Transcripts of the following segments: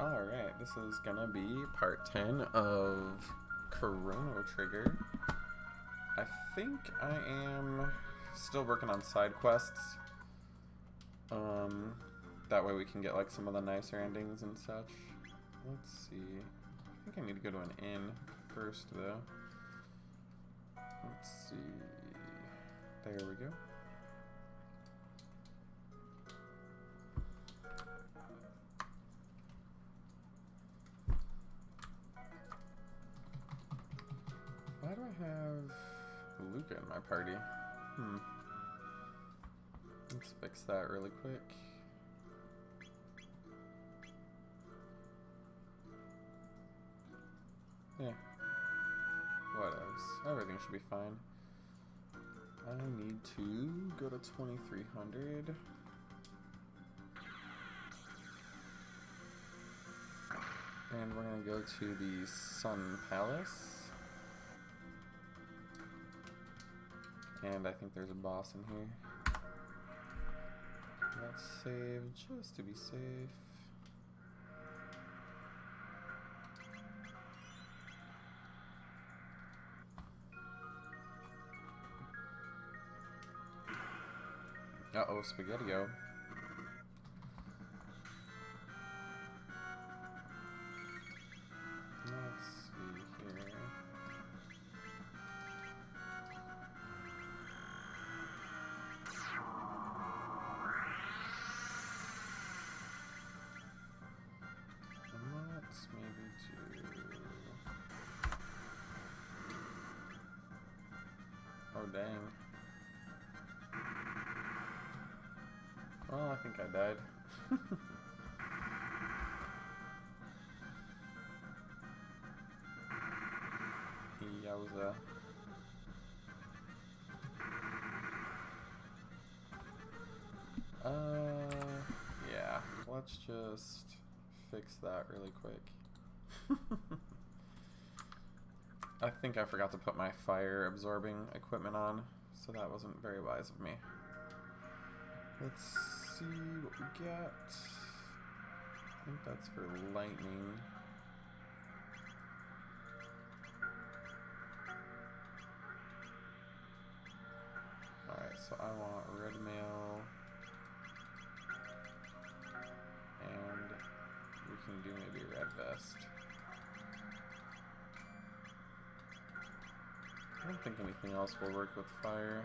Alright, this is gonna be part 10 of Chrono Trigger. I think I am still working on side quests. That way we can get like some of the nicer endings and such. Let's see. I think I need to go to an inn first though. Let's see. There we go. Why do I have Luca in my party? Let's fix that really quick. Yeah. Whatevs. Everything should be fine. I need to go to 2300. And we're gonna go to the Sun Palace. And I think there's a boss in here. Let's save just to be safe. Uh-oh, Spaghetti-O. Let's see here. Let's maybe do... Oh, dang. Well, I think I died. Yowza. Yeah, let's just fix that really quick. I think I forgot to put my fire absorbing equipment on, so that wasn't very wise of me. Let's see what we get. I think that's for lightning. Alright, so I want red mail. And we can do maybe red vest. I don't think anything else will work with fire.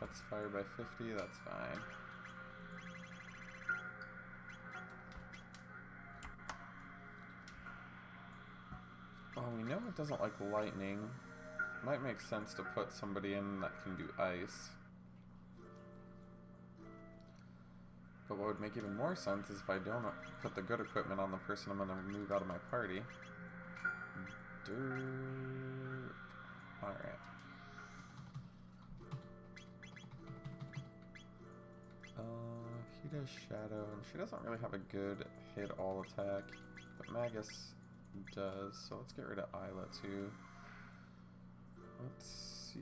Cuts fire by 50, that's fine. Oh, we know it doesn't like lightning. Might make sense to put somebody in that can do ice. But what would make even more sense is if I don't put the good equipment on the person I'm going to move out of my party. Derp. Alright. He does Shadow, and she doesn't really have a good hit-all attack, but Magus does, so let's get rid of Isla too. Let's see...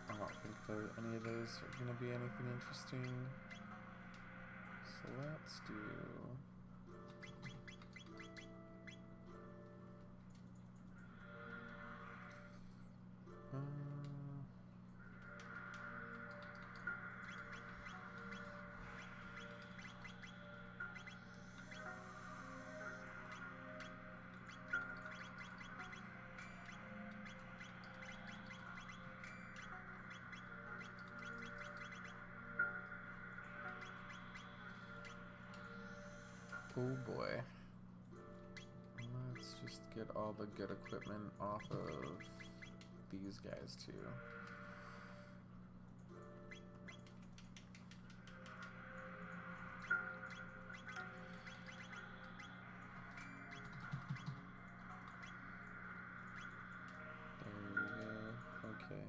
I don't think any of those are going to be anything interesting. So let's do... Oh boy. Let's just get all the good equipment off of these guys too. There we go. Okay.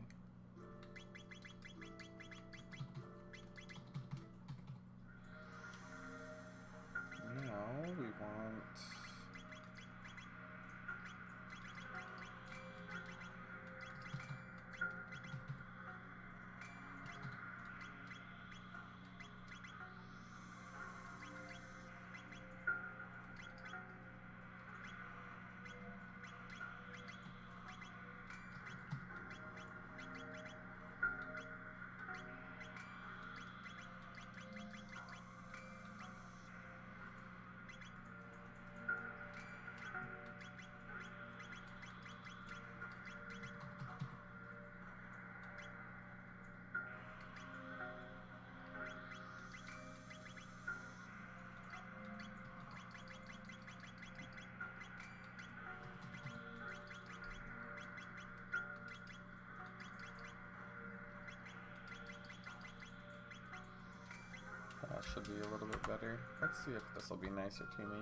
That should be a little bit better. Let's see if this will be nicer to me.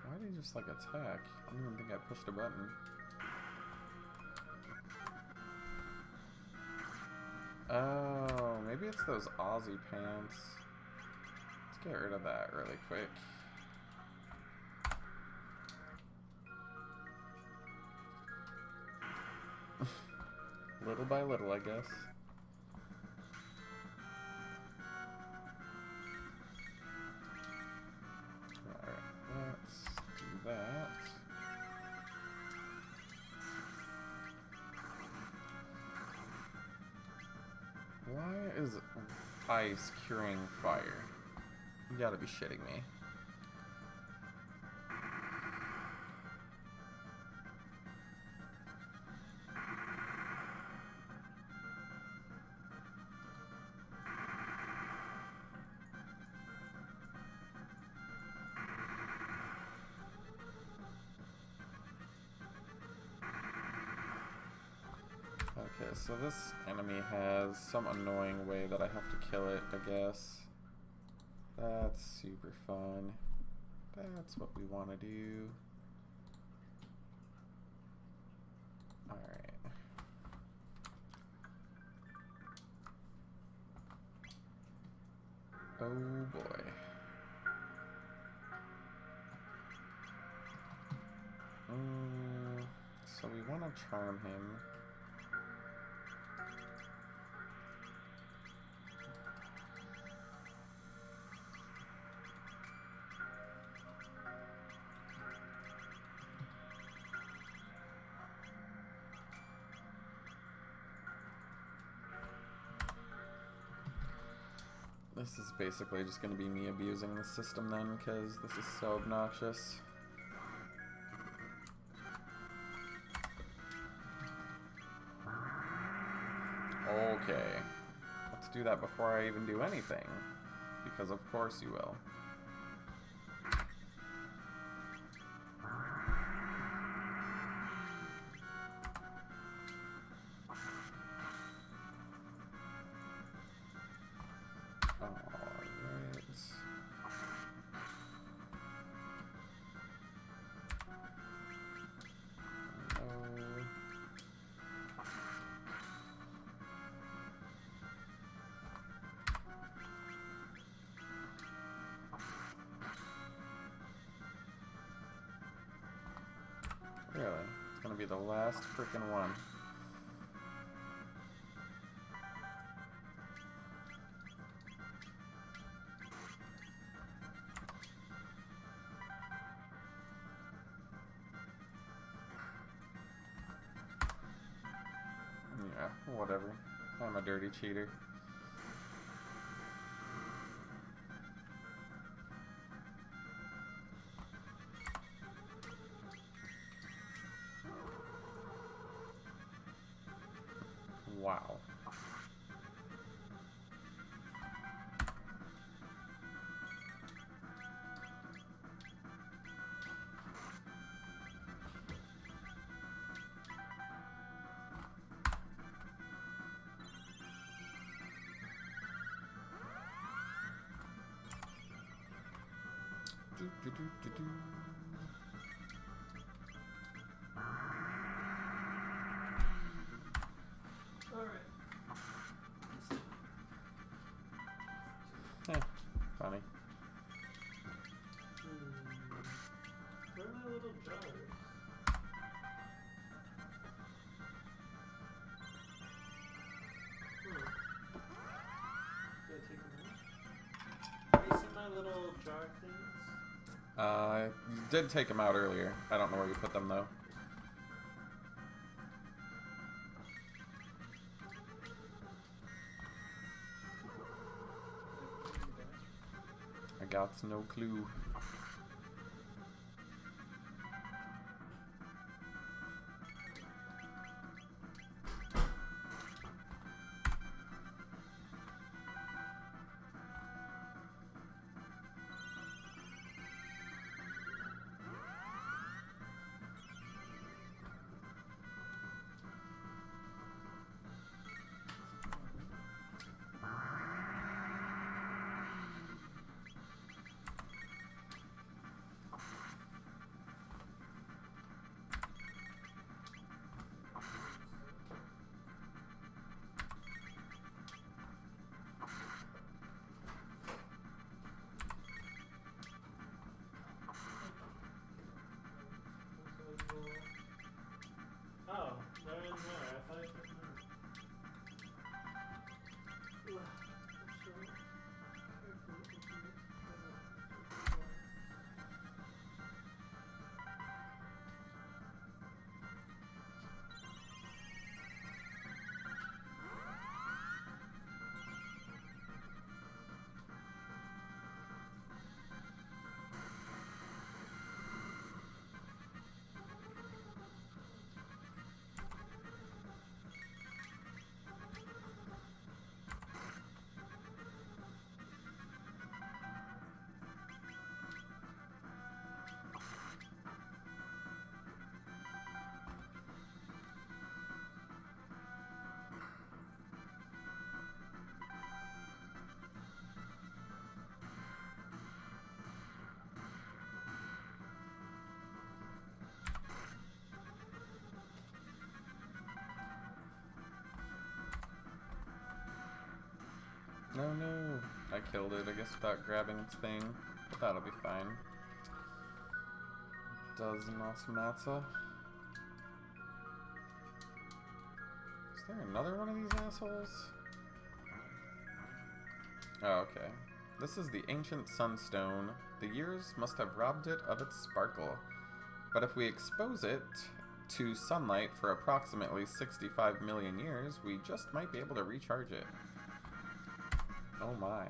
Why did he just like attack? I don't even think I pushed a button. Oh, maybe it's those Aussie pants. Let's get rid of that really quick. Little by little, I guess. Alright, let's do that. Why is ice curing fire? You gotta be shitting me. Okay, so this enemy has some annoying way that I have to kill it, I guess. That's super fun. That's what we want to do. Alright. Oh boy. So we want to charm him. This is basically just going to be me abusing the system then, because this is so obnoxious. Okay. Let's do that before I even do anything, because of course you will. Really? It's gonna be the last freaking one. Yeah, whatever. I'm a dirty cheater. Wow. Do. Funny. Where are my little jars? Did I take them out? Have you seen my little jar things? You did take them out earlier. I don't know where you put them though. I got no clue. Oh no, I killed it, I guess without grabbing its thing, but that'll be fine. Does not matter. Is there another one of these assholes? Oh, okay. This is the ancient sunstone. The years must have robbed it of its sparkle. But if we expose it to sunlight for approximately 65 million years, we just might be able to recharge it. Oh my.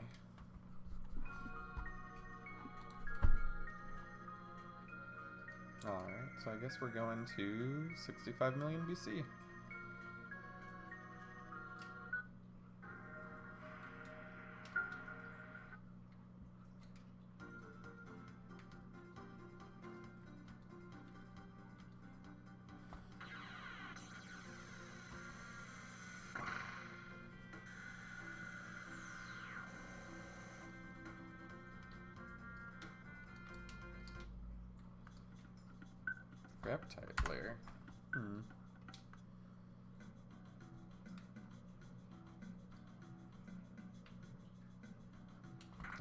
Alright, so I guess we're going to 65 million BC. Reptile layer.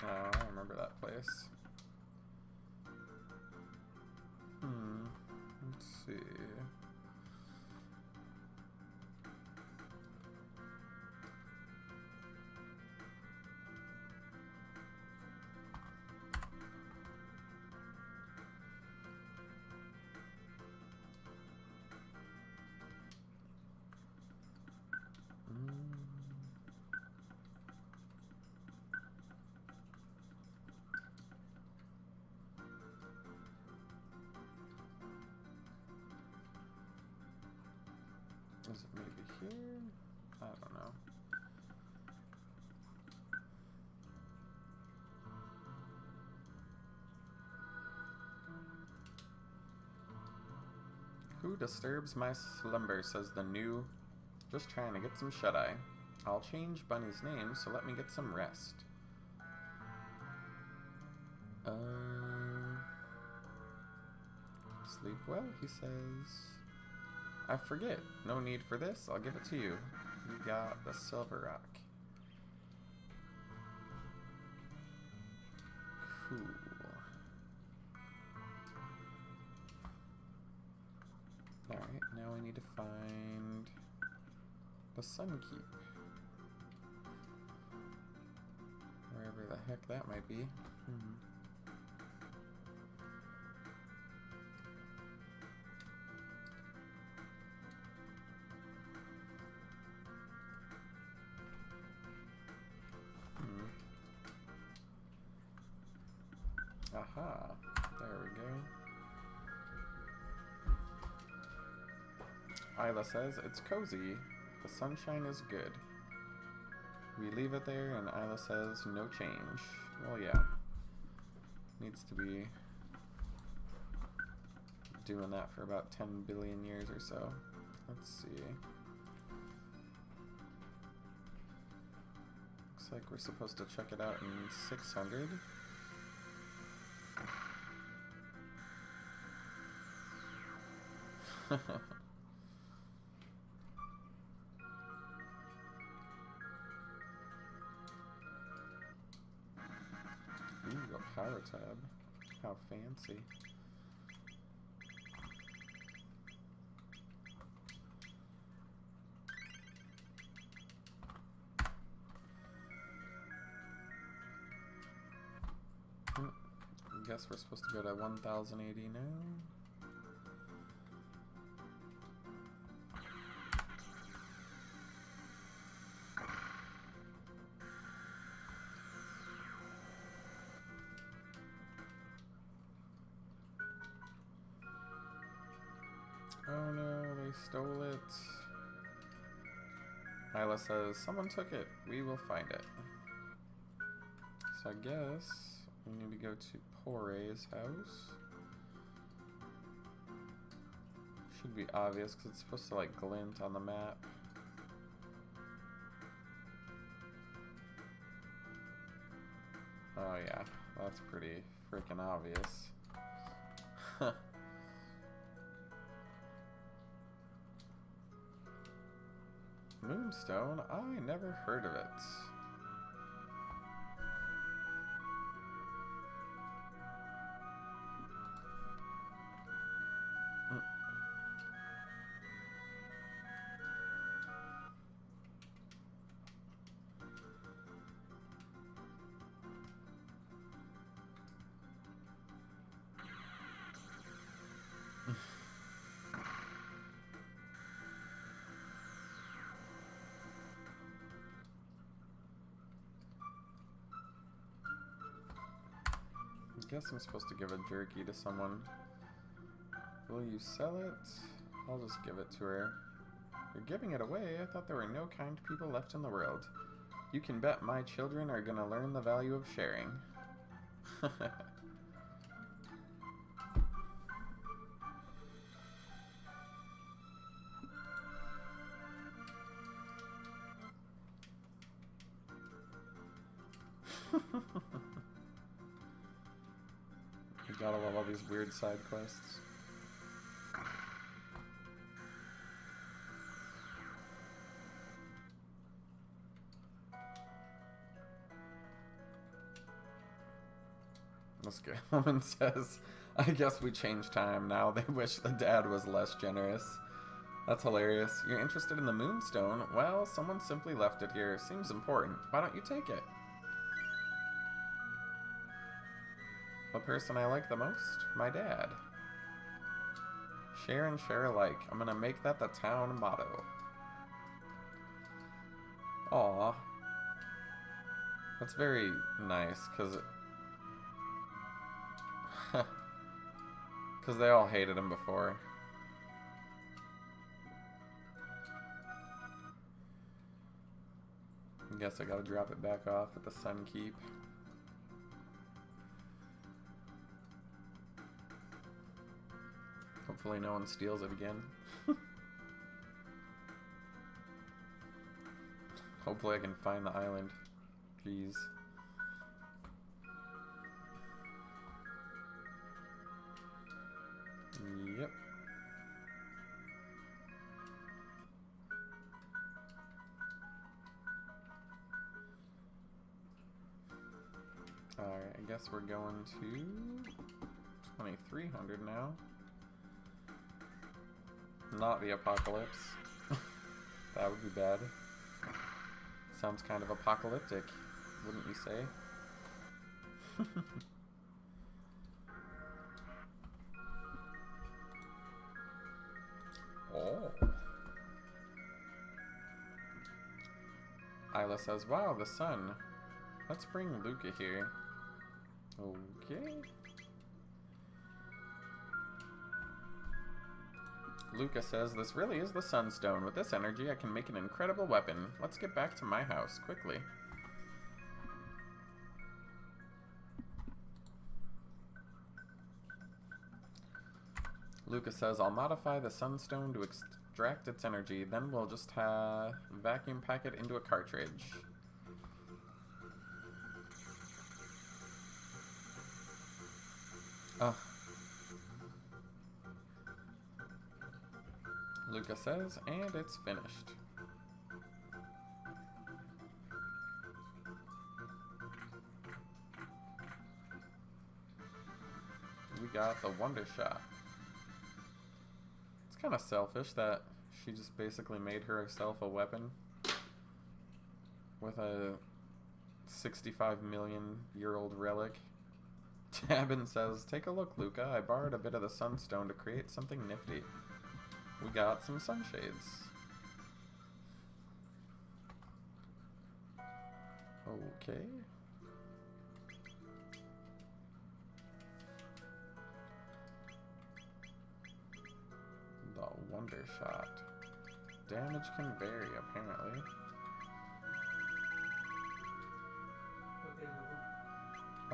Oh, I remember that place. Let's see. Is it maybe here? I don't know. Who disturbs my slumber, says the new. Just trying to get some shut-eye. I'll change Bunny's name, so let me get some rest. Sleep well, he says. I forget. No need for this. I'll give it to you. You got the silver rock. Cool. Alright, now we need to find the Sun Keep. Wherever the heck that might be. Aha, there we go. Isla says, it's cozy. The sunshine is good. We leave it there and Isla says, no change. Well, yeah. Needs to be doing that for about 10 billion years or so. Let's see. Looks like we're supposed to check it out in 600. Ooh, a power tab. How fancy. I guess we're supposed to go to 1080 now. Oh no, they stole it. Isla says, someone took it. We will find it. So I guess we need to go to Pore's house. Should be obvious because it's supposed to like glint on the map. Oh yeah, that's pretty freaking obvious. Moonstone? I never heard of it. guess I'm supposed to give a jerky to someone. Will you sell it? I'll just give it to her. You're giving it away? I thought there were no kind people left in the world. You can bet my children are gonna learn the value of sharing. You gotta love all these weird side quests. This good woman says, I guess we changed time. Now they wish the dad was less generous. That's hilarious. You're interested in the moonstone? Well, someone simply left it here. Seems important. Why don't you take it? The person I like the most? My dad. Share and share alike. I'm gonna make that the town motto. Aw. That's very nice, because they all hated him before. I guess I gotta drop it back off at the Sun Keep. Hopefully no one steals it again. Hopefully I can find the island. Jeez. Yep. Alright, I guess we're going to 2300 now. Not the apocalypse. That would be bad. Sounds kind of apocalyptic, wouldn't you say? Oh. Isla says, wow, the sun. Let's bring Luca here. Okay. Luca says, this really is the Sunstone. With this energy, I can make an incredible weapon. Let's get back to my house, quickly. Luca says, I'll modify the Sunstone to extract its energy, then we'll just vacuum pack it into a cartridge. Luca says, and it's finished. We got the Wonder Shot. It's kind of selfish that she just basically made herself a weapon with a 65 million year old relic. Tabin says, take a look, Luca. I borrowed a bit of the Sunstone to create something nifty. We got some sunshades. Okay. The Wonder Shot. Damage can vary, apparently.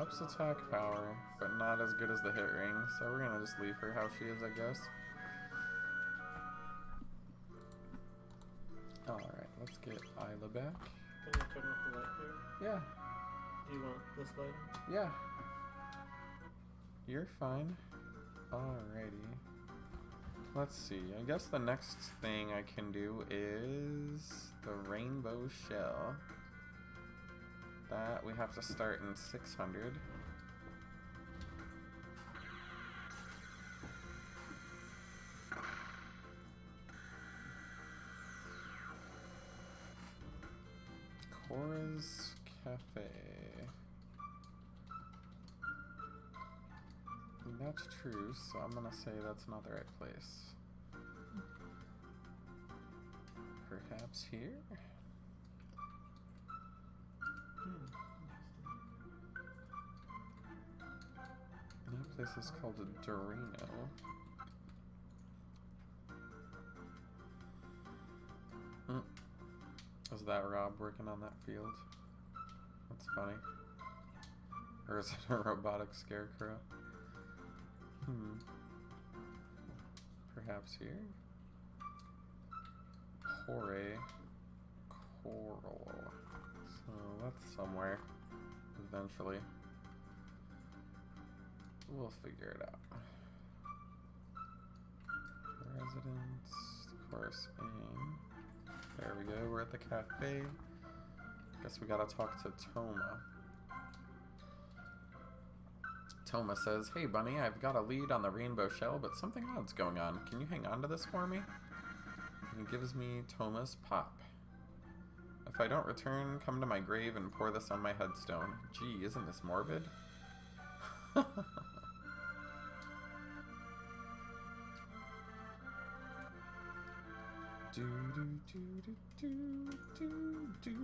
Ups attack power, but not as good as the hit ring, so we're gonna just leave her how she is, I guess. Alright, let's get Isla back. Can you turn off the light here? Yeah. Do you want this light? Yeah. You're fine. Alrighty. Let's see. I guess the next thing I can do is the Rainbow Shell. That we have to start in 600. Cora's Cafe. That's true, so I'm gonna say that's not the right place. Perhaps here? place is called Dorino. Is that Rob working on that field? That's funny. Or is it a robotic scarecrow? Perhaps here? Coral. So that's somewhere. Eventually. We'll figure it out. Residence, course aim. There we go, we're at the cafe. Guess we gotta talk to Toma. Toma says, "Hey Bunny, I've got a lead on the rainbow shell, but something odd's going on. Can you hang on to this for me?" And he gives me Toma's pop. "If I don't return, come to my grave and pour this on my headstone." Gee, isn't this morbid? Do do do do do do do.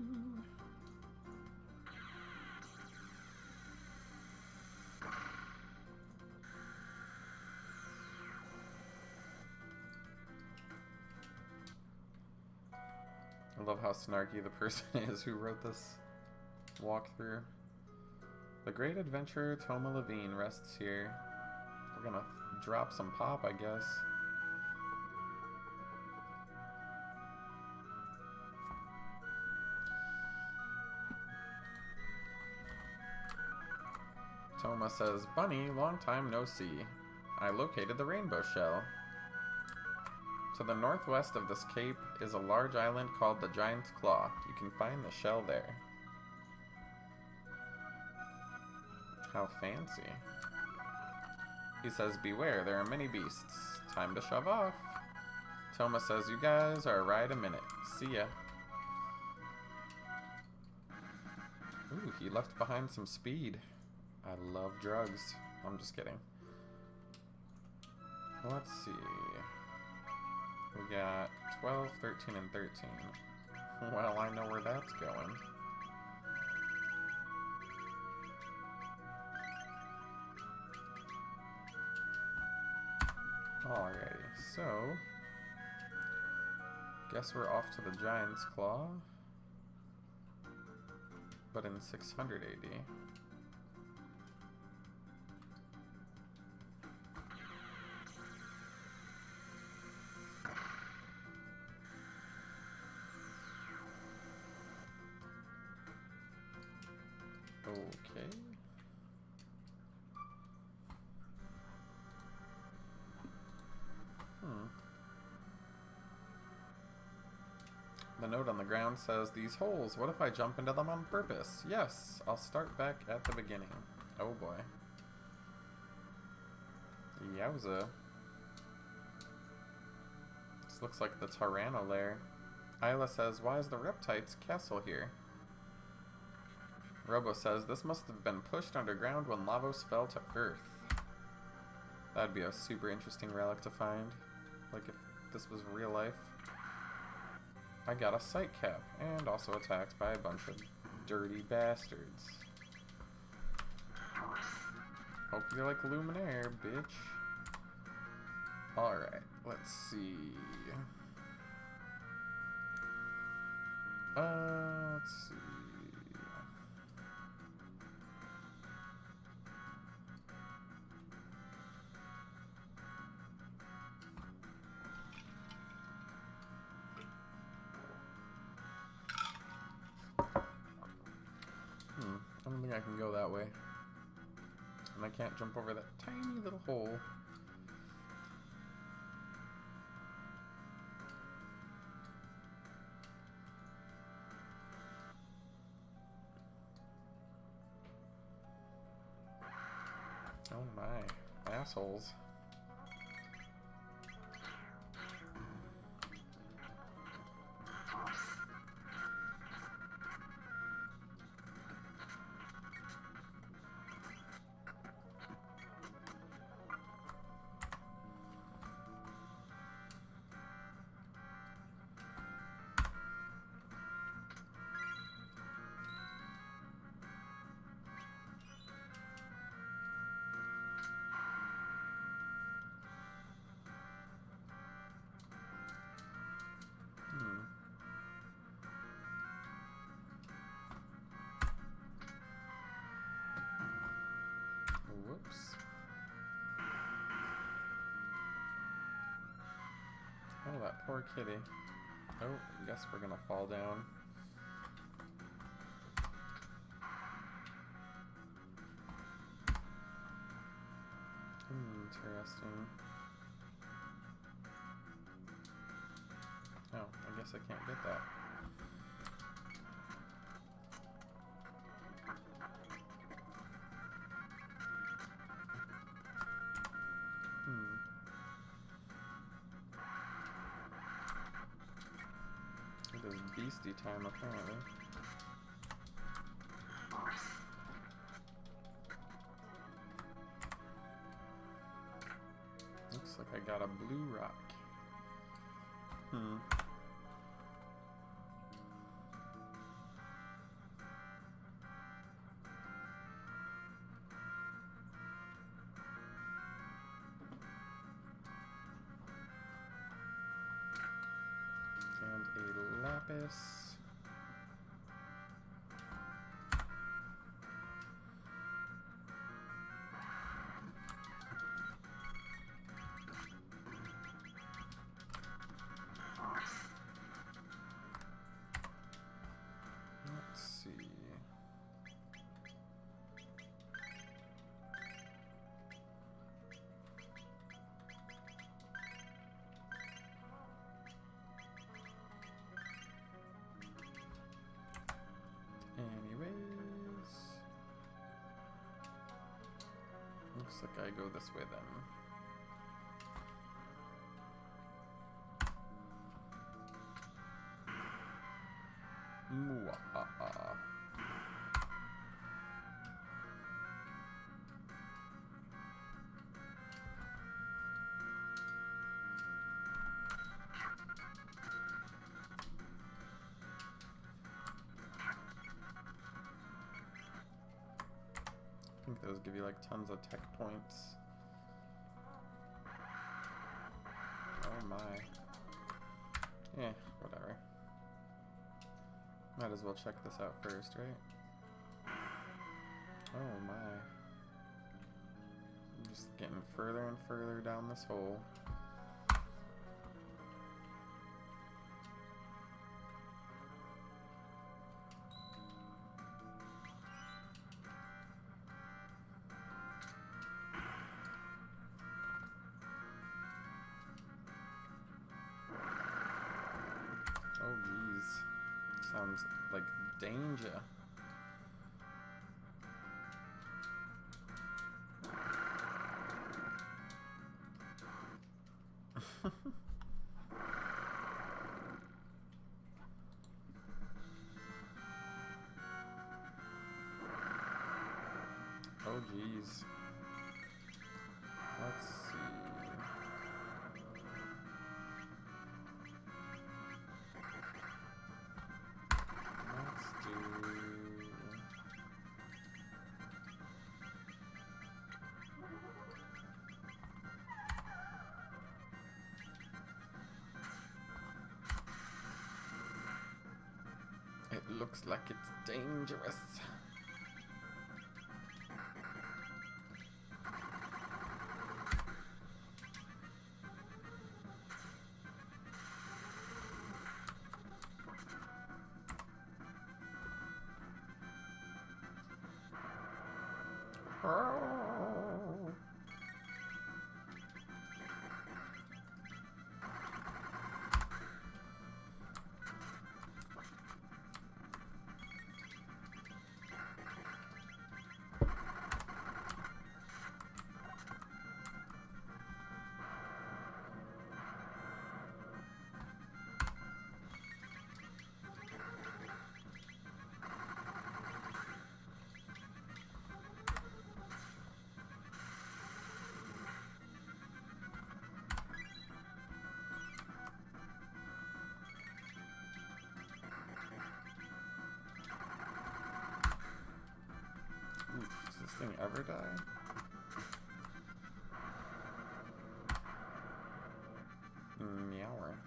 I love how snarky the person is who wrote this walkthrough. The great adventurer Toma Levine rests here. We're gonna drop some pop, I guess. Toma says, "Bunny, long time no see. I located the rainbow shell. To the northwest of this cape is a large island called the Giant's Claw. You can find the shell there." How fancy. He says, "Beware, there are many beasts. Time to shove off." Toma says, "You guys are right a minute. See ya." Ooh, he left behind some speed. I love drugs. I'm just kidding. Let's see. We got 12, 13, and 13. Well, I know where that's going. Alrighty, so guess we're off to the Giant's Claw, but in 600 AD. Okay. The note on the ground says, "These holes, what if I jump into them on purpose? Yes, I'll start back at the beginning." Oh boy. Yowza. This looks like the Tyranno lair. Isla says, "Why is the Reptite's castle here?" Robo says, "This must have been pushed underground when Lavos fell to Earth." That'd be a super interesting relic to find. Like if this was real life. I got a sight cap, and also attacked by a bunch of dirty bastards. Hope you like Luminaire, bitch. Alright, let's see. Let's see. I don't think I can go that way. And I can't jump over that tiny little hole. Oh my, assholes. Oh, that poor kitty. Oh, I guess we're gonna fall down. Interesting. Oh, I guess I can't get that. It is beastie time, apparently. Looks like I got a blue rock. And a lapis. Let's see. Anyways, looks like I go this way then. Mwah-ah-ah. I think those give you like tons of tech points. Oh my. Eh, whatever. Might as well check this out first, right? Oh my. I'm just getting further and further down this hole. Oh geez. Sounds like danger. Oh geez. Let's see. Let's do... It looks like it's dangerous. Does this thing ever die? Meower.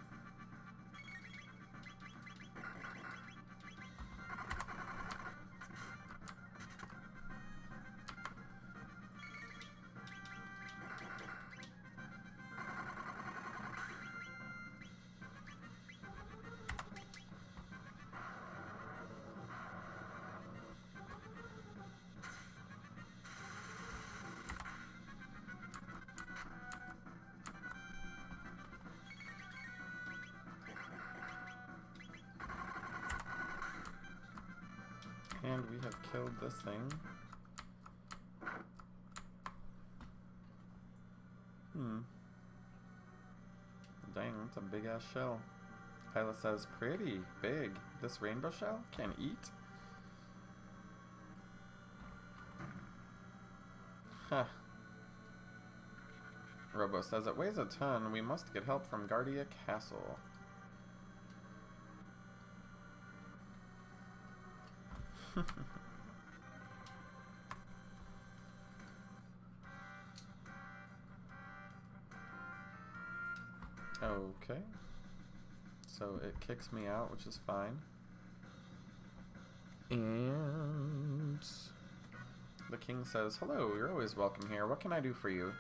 killed this thing. Dang, that's a big ass shell. Pilot says, pretty big. This rainbow shell can eat? Huh. Robo says, it weighs a ton. We must get help from Guardia Castle. Okay. So it kicks me out, which is fine. And the king says, hello, you're always welcome here. What can I do for you?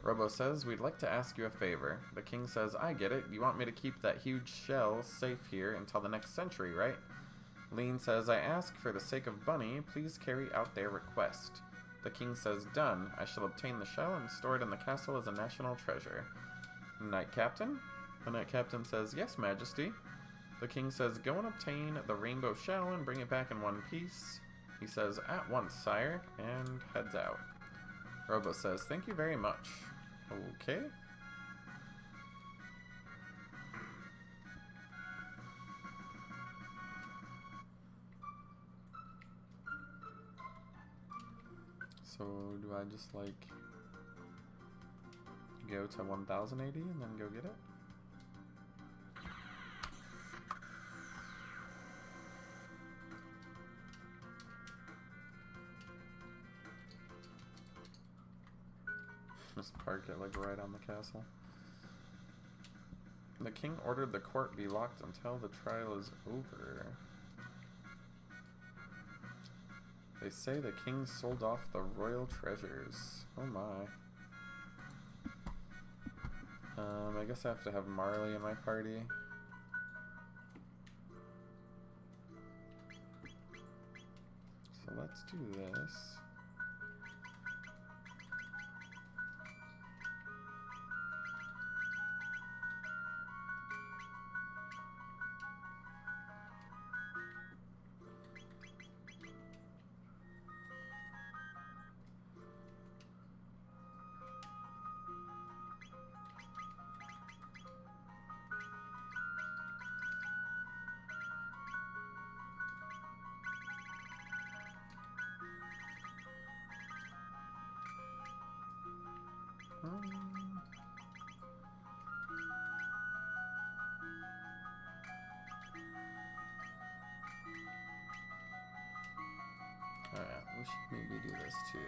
Robo says, we'd like to ask you a favor. The king says, I get it. You want me to keep that huge shell safe here until the next century, right? Lean says, I ask for the sake of Bunny, please carry out their request. The king says, done. I shall obtain the shell and store it in the castle as a national treasure. Knight Captain? The Knight Captain says, yes, Majesty. The king says, go and obtain the rainbow shell and bring it back in one piece. He says, at once, sire, and heads out. Robo says, thank you very much. Okay. So, do I just, like, go to 1080 and then go get it? Just park it, like, right on the castle. The king ordered the court be locked until the trial is over. They say the king sold off the royal treasures. Oh my. I guess I have to have Marley in my party. So let's do this. Alright, we should maybe do this too.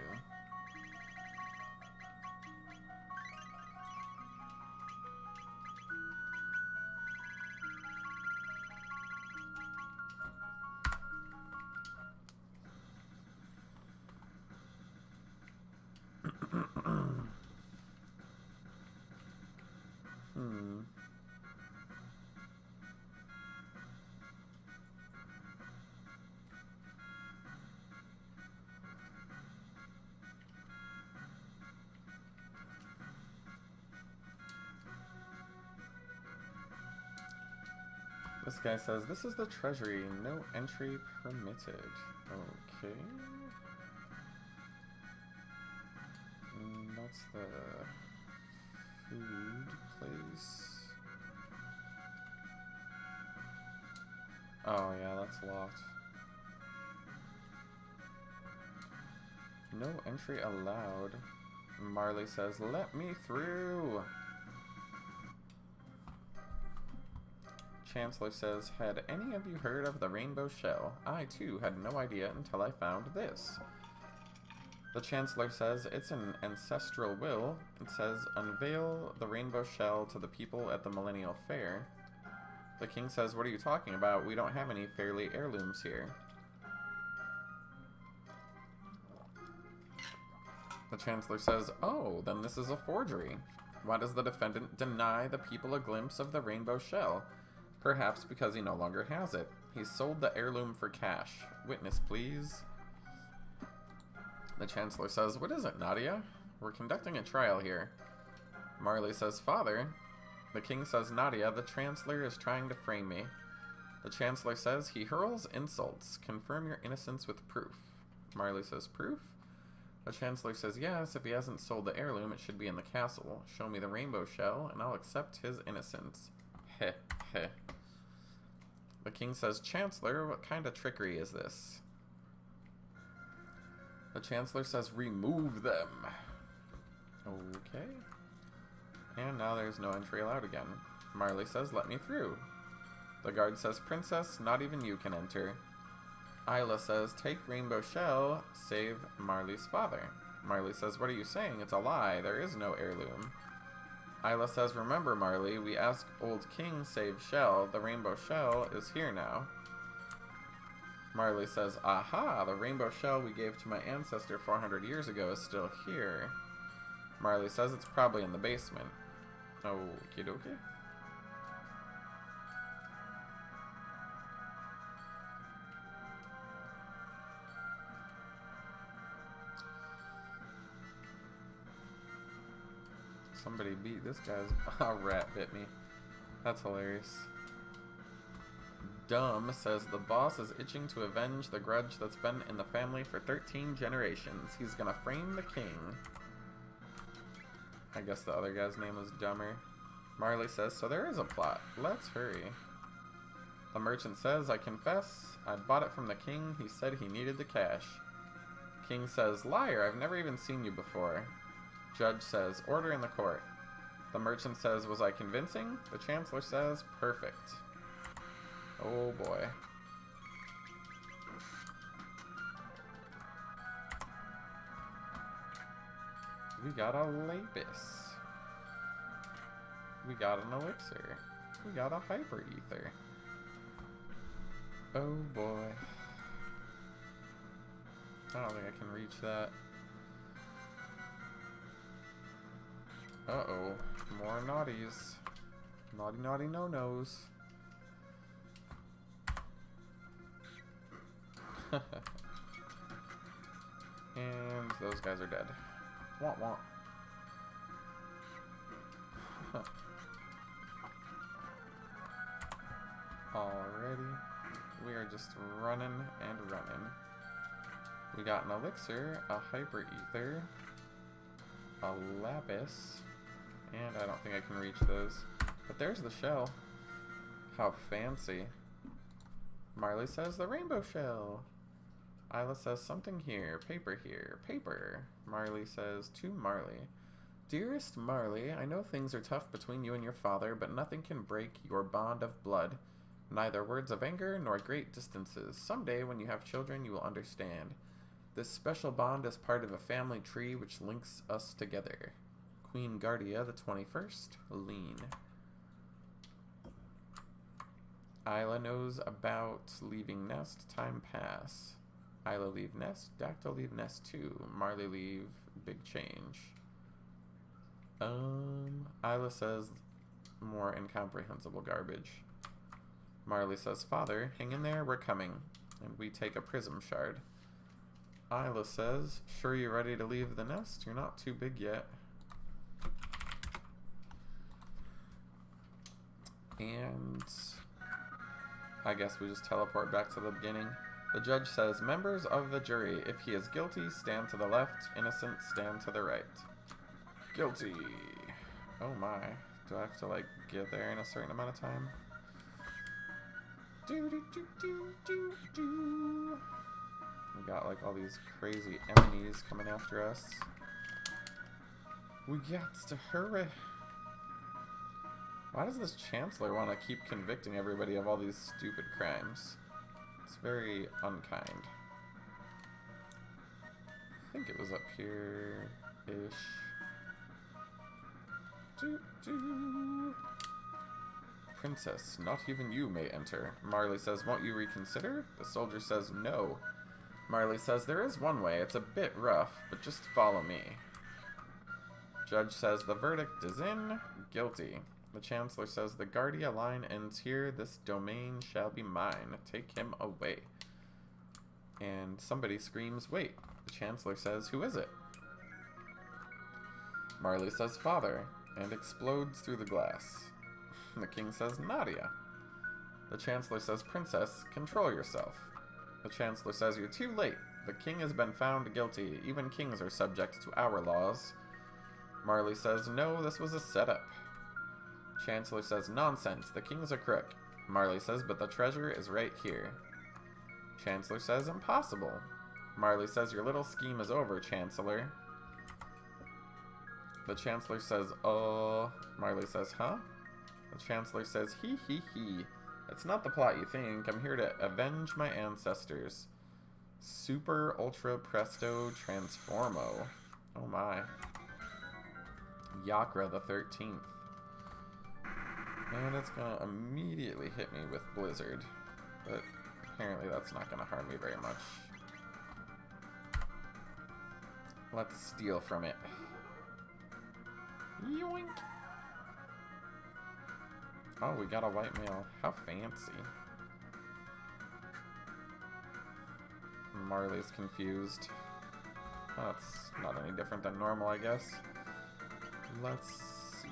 This guy says, this is the treasury, no entry permitted. Okay. That's the food place. Oh yeah, that's locked. No entry allowed. Marley says, let me through. Chancellor says, had any of you heard of the rainbow shell? I too had no idea until I found this. The Chancellor says, it's an ancestral will. It says, unveil the rainbow shell to the people at the Millennial Fair. The king says, what are you talking about? We don't have any fairly heirlooms here. The Chancellor says, oh, then this is a forgery. Why does the defendant deny the people a glimpse of the rainbow shell? Perhaps because he no longer has it. He sold the heirloom for cash. Witness, please. The Chancellor says, what is it, Nadia? We're conducting a trial here. Marley says, Father. The king says, Nadia, the Chancellor is trying to frame me. The Chancellor says, he hurls insults. Confirm your innocence with proof. Marley says, proof? The Chancellor says, yes, if he hasn't sold the heirloom, it should be in the castle. Show me the rainbow shell, and I'll accept his innocence. Heh, heh. The King says, Chancellor, what kind of trickery is this? The Chancellor says, remove them. Okay. And now there's no entry allowed again. Marley says, let me through. The guard says, Princess, not even you can enter. Isla says, take rainbow shell, save Marley's father. Marley says, what are you saying? It's a lie. There is no heirloom. Isla says, remember, Marley, we ask old king save shell. The rainbow shell is here now. Marley says, aha, the rainbow shell we gave to my ancestor 400 years ago is still here. Marley says it's probably in the basement. Okie dokie. Somebody beat this guy's... A rat bit me. That's hilarious. Dumb says the boss is itching to avenge the grudge that's been in the family for 13 generations. He's gonna frame the king. I guess the other guy's name was Dumber. Marley says, so there is a plot. Let's hurry. The merchant says, I confess, I bought it from the king. He said he needed the cash. King says, liar, I've never even seen you before. Judge says, order in the court. The merchant says, was I convincing? The Chancellor says, perfect. Oh boy. We got a lapis. We got an elixir. We got a hyper ether. Oh boy. I don't think I can reach that. Uh-oh. More naughties. Naughty, naughty, no-nos. And those guys are dead. Womp womp. Alrighty. We are just running and running. We got an elixir, a hyper ether, a lapis, and I don't think I can reach those. But there's the shell. How fancy. Marley says the rainbow shell. Isla says something here, paper here, paper. Marley says to Marley, dearest Marley, I know things are tough between you and your father, but nothing can break your bond of blood. Neither words of anger nor great distances. Someday when you have children you will understand. This special bond is part of a family tree which links us together. Queen Guardia the 21st, Lean. Isla knows about leaving nest, time pass. Isla leave nest, Dactyl leave nest too. Marley leave, big change. Isla says more incomprehensible garbage. Marley says, Father, hang in there, we're coming. And we take a prism shard. Isla says, sure you're ready to leave the nest? You're not too big yet. And I guess we just teleport back to the beginning. The judge says, members of the jury, if he is guilty, stand to the left. Innocent, stand to the right. Guilty. Oh my. Do I have to, like, get there in a certain amount of time? We got, like, all these crazy enemies coming after us. We got to hurry. Why does this Chancellor want to keep convicting everybody of all these stupid crimes? It's very unkind. I think it was up here-ish. Princess, not even you may enter. Marley says, won't you reconsider? The soldier says, no. Marley says, there is one way. It's a bit rough, but just follow me. Judge says, the verdict is in. Guilty. The Chancellor says, the Guardia line ends here. This domain shall be mine. Take him away. And somebody screams, wait. The Chancellor says, who is it? Marley says, Father, and explodes through the glass. The King says, Nadia. The Chancellor says, Princess, control yourself. The Chancellor says, you're too late. The king has been found guilty. Even kings are subject to our laws. Marley says, no, this was a setup. Chancellor says, nonsense, the king's a crook. Marley says, but the treasure is right here. Chancellor says, impossible. Marley says, your little scheme is over, Chancellor. The Chancellor says, Marley says, huh? The Chancellor says, hee hee hee. It's not the plot you think. I'm here to avenge my ancestors. Super Ultra Presto Transformo. Oh my. Yakra the 13th. And it's gonna immediately hit me with Blizzard. But apparently that's not gonna harm me very much. Let's steal from it. Yoink! Oh, we got a white male. How fancy. Marley's confused. Oh, that's not any different than normal, I guess. Let's see.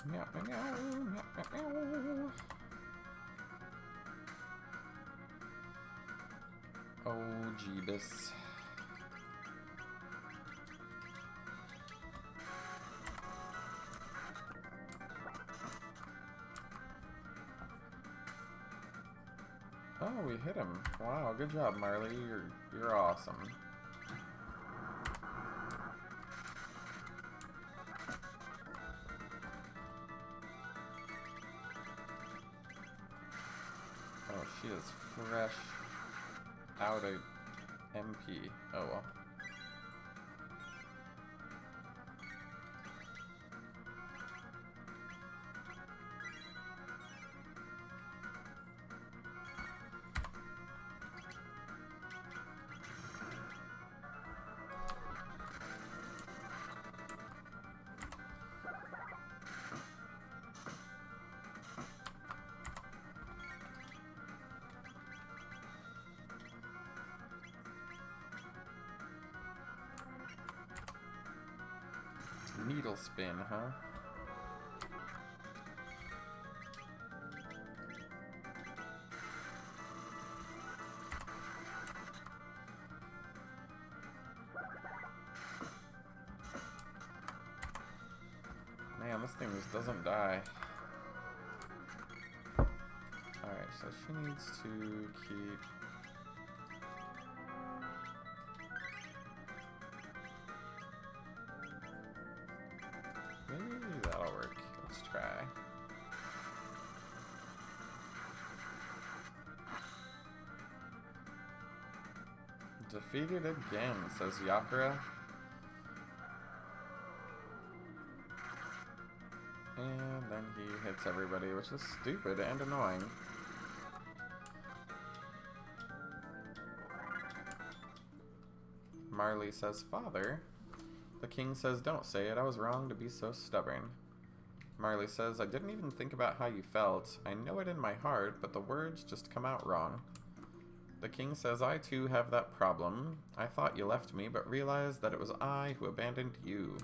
Meow, meow, meow, meow, meow. Oh, Jeebus. Oh, we hit him. Wow, good job, Marley. You're awesome. Oh, she is fresh out of MP. Oh well. Needle spin, huh? Man, this thing just doesn't die. Alright, so she needs to keep... Maybe that'll work. Let's try. Defeated again, says Yakura. And then he hits everybody, which is stupid and annoying. Marley says, Father. The king says, don't say it. I was wrong to be so stubborn. Marley says, I didn't even think about how you felt. I know it in my heart, but the words just come out wrong. The king says, I too have that problem. I thought you left me, but realized that it was I who abandoned you.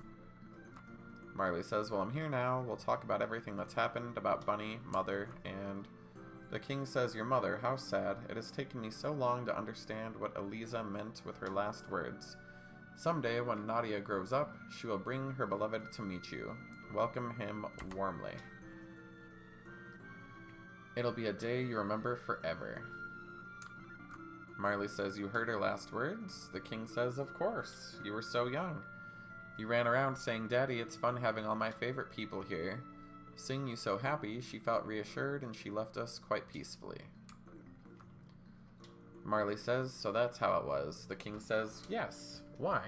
Marley says, well, I'm here now. We'll talk about everything that's happened, about Bunny, Mother, and... The king says, your mother, how sad. It has taken me so long to understand what Eliza meant with her last words. Someday, when Nadia grows up, she will bring her beloved to meet you. Welcome him warmly. It'll be a day you remember forever. Marley says, you heard her last words? The king says, of course. You were so young. You ran around saying, Daddy, it's fun having all my favorite people here. Seeing you so happy, she felt reassured and she left us quite peacefully. Marley says, so that's how it was. The king says, yes. Why?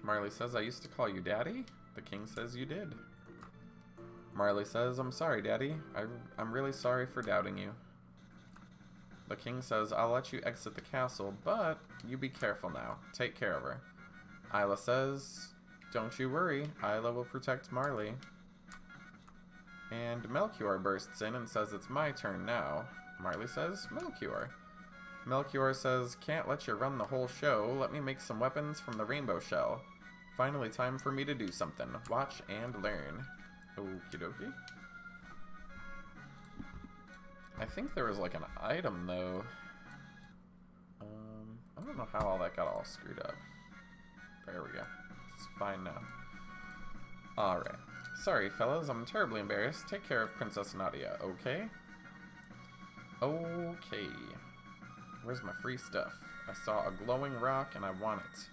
Marley says, I used to call you Daddy? The king says, you did. Marley says, I'm sorry, Daddy. I'm really sorry for doubting you. The king says, I'll let you exit the castle, but you be careful now. Take care of her. Isla says, don't you worry. Isla will protect Marley. And Melchior bursts in and says, it's my turn now. Marley says, Melchior. Melchior says, can't let you run the whole show. Let me make some weapons from the rainbow shell. finally time for me to do something. Watch and learn. Okie dokie. I think there was like an item though. I don't know how all that got all screwed up. There we go. It's fine now. Alright. Sorry, fellas. I'm terribly embarrassed. Take care of Princess Nadia, okay? Okay. Where's my free stuff? I saw a glowing rock and I want it.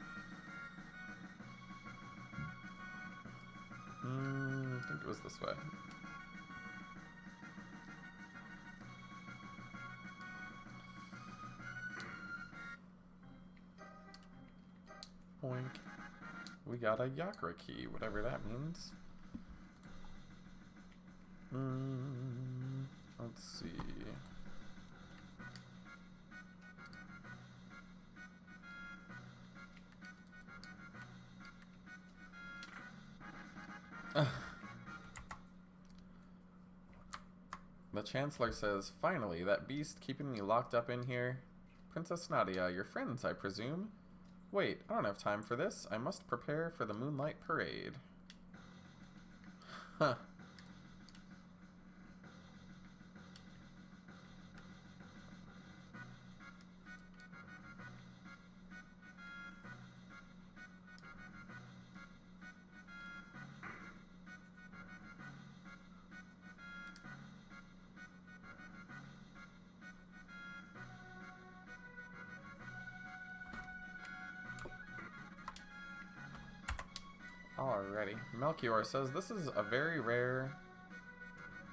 I think it was this way. Boink. We got a Yakra key, whatever that means. Let's see. The Chancellor says, finally, that beast keeping me locked up in here. Princess Nadia, your friends, I presume? Wait, I don't have time for this. I must prepare for the Moonlight Parade. Huh. Alrighty. Melchior says this is a very rare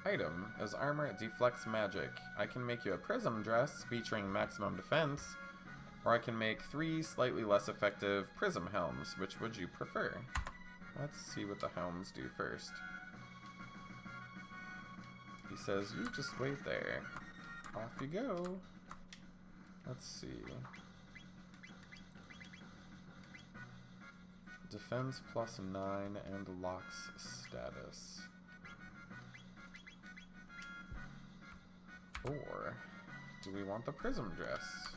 item. As armor, it deflects magic. I can make you a prism dress featuring maximum defense, or I can make 3 slightly less effective prism helms. Which would you prefer? Let's see what the helms do first. He says, you just wait there. Off you go. Let's see. Defense +9 and locks status. Or do we want the prism dress?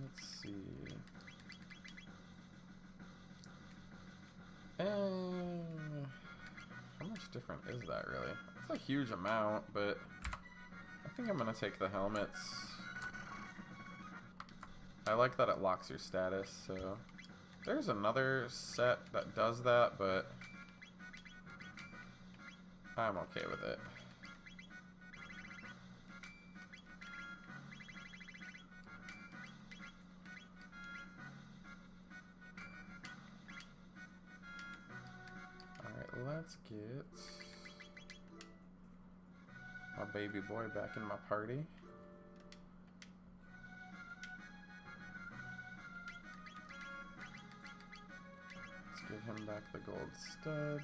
Let's see. How much different is that really? It's a huge amount, but I think I'm gonna take the helmets. I like that it locks your status, so there's another set that does that, but I'm okay with it. Alright, let's get my baby boy back in my party. Give him back the gold stud.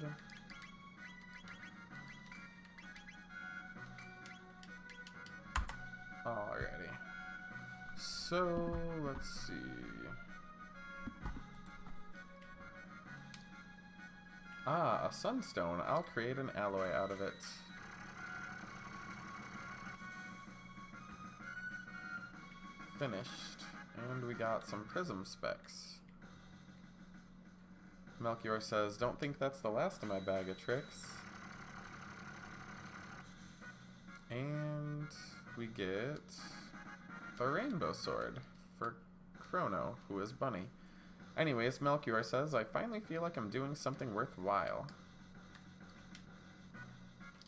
Alrighty. So, let's see. Ah, a sunstone. I'll create an alloy out of it. Finished. And we got some prism specs. Melchior says, don't think that's the last of my bag of tricks. And we get the rainbow sword for Chrono, who is Bunny. Anyways, Melchior says, I finally feel like I'm doing something worthwhile.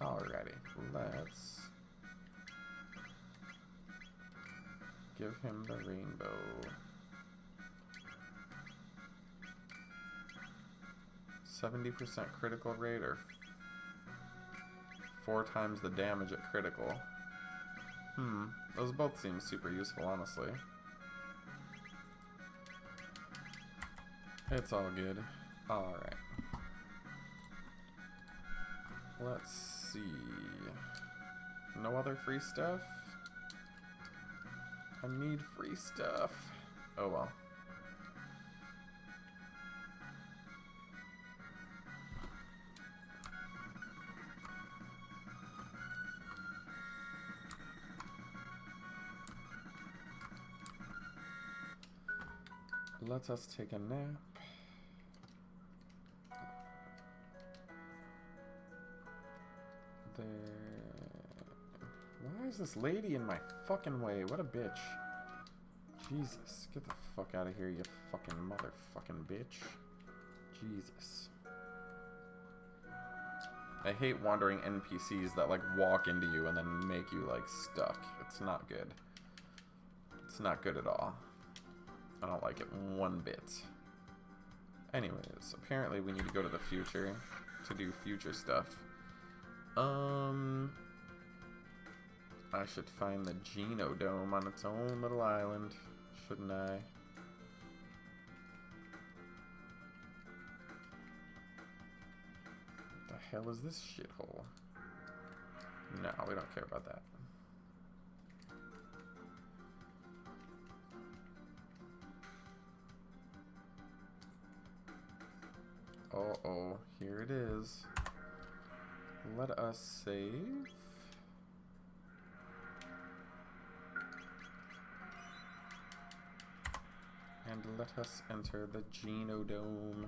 Alrighty, let's give him the rainbow. 70% critical rate, or 4 times the damage at critical. Those both seem super useful, honestly. It's all good. Alright. Let's see. No other free stuff? I need free stuff. Oh well. Let us take a nap. There. Why is this lady in my fucking way? What a bitch. Jesus, get the fuck out of here, you fucking motherfucking bitch. Jesus. I hate wandering NPCs that like walk into you and then make you like stuck. It's not good. It's not good at all. I don't like it one bit. Anyways, apparently we need to go to the future to do future stuff. I should find the Chrono Dome on its own little island, shouldn't I? What the hell is this shithole? No, we don't care about that. Uh-oh, here it is. Let us save. And let us enter the Chrono Dome.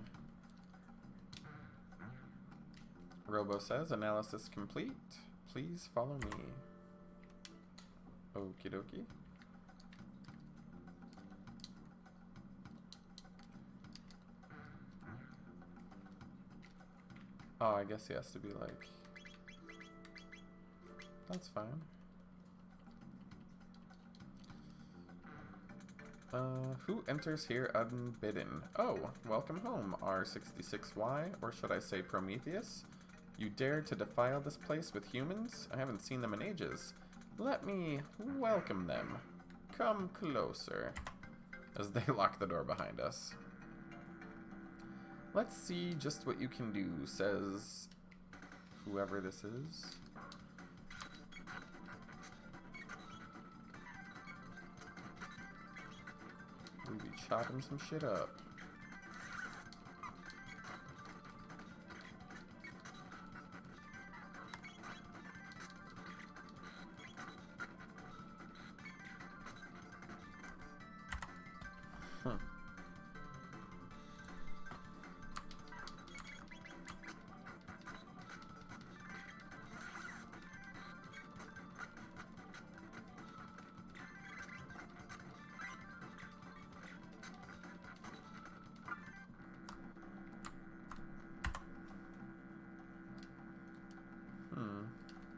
Robo says, analysis complete. Please follow me. Okie dokie. Oh, I guess he has to be like... That's fine. Who enters here unbidden? Oh, welcome home, R66Y, or should I say Prometheus? You dare to defile this place with humans? I haven't seen them in ages. Let me welcome them. Come closer. As they lock the door behind us. Let's see just what you can do, says whoever this is. We'll be chopping some shit up.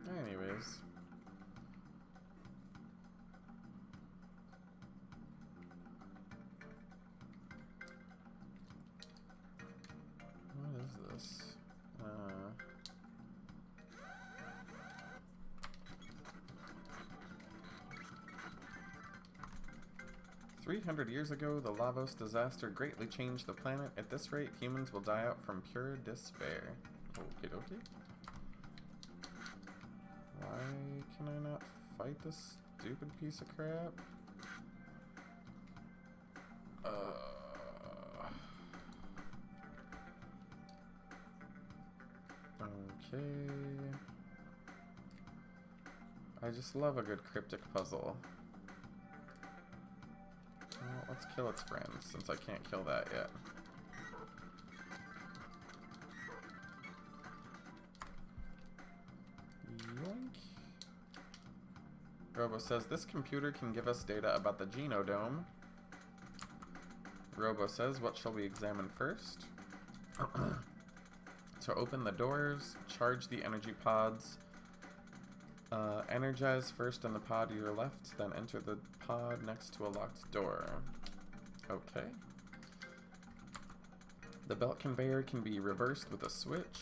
Anyways. What is this? 300 years ago, the Lavos disaster greatly changed the planet. At this rate, humans will die out from pure despair. Okie dokie. Why can I not fight this stupid piece of crap? Okay. I just love a good cryptic puzzle. Well, let's kill its friends, since I can't kill that yet. Yoink. Robo says, this computer can give us data about the Chrono Dome. Robo says, what shall we examine first? To open the doors, charge the energy pods. Energize first in the pod to your left, then enter the pod next to a locked door. Okay. The belt conveyor can be reversed with a switch.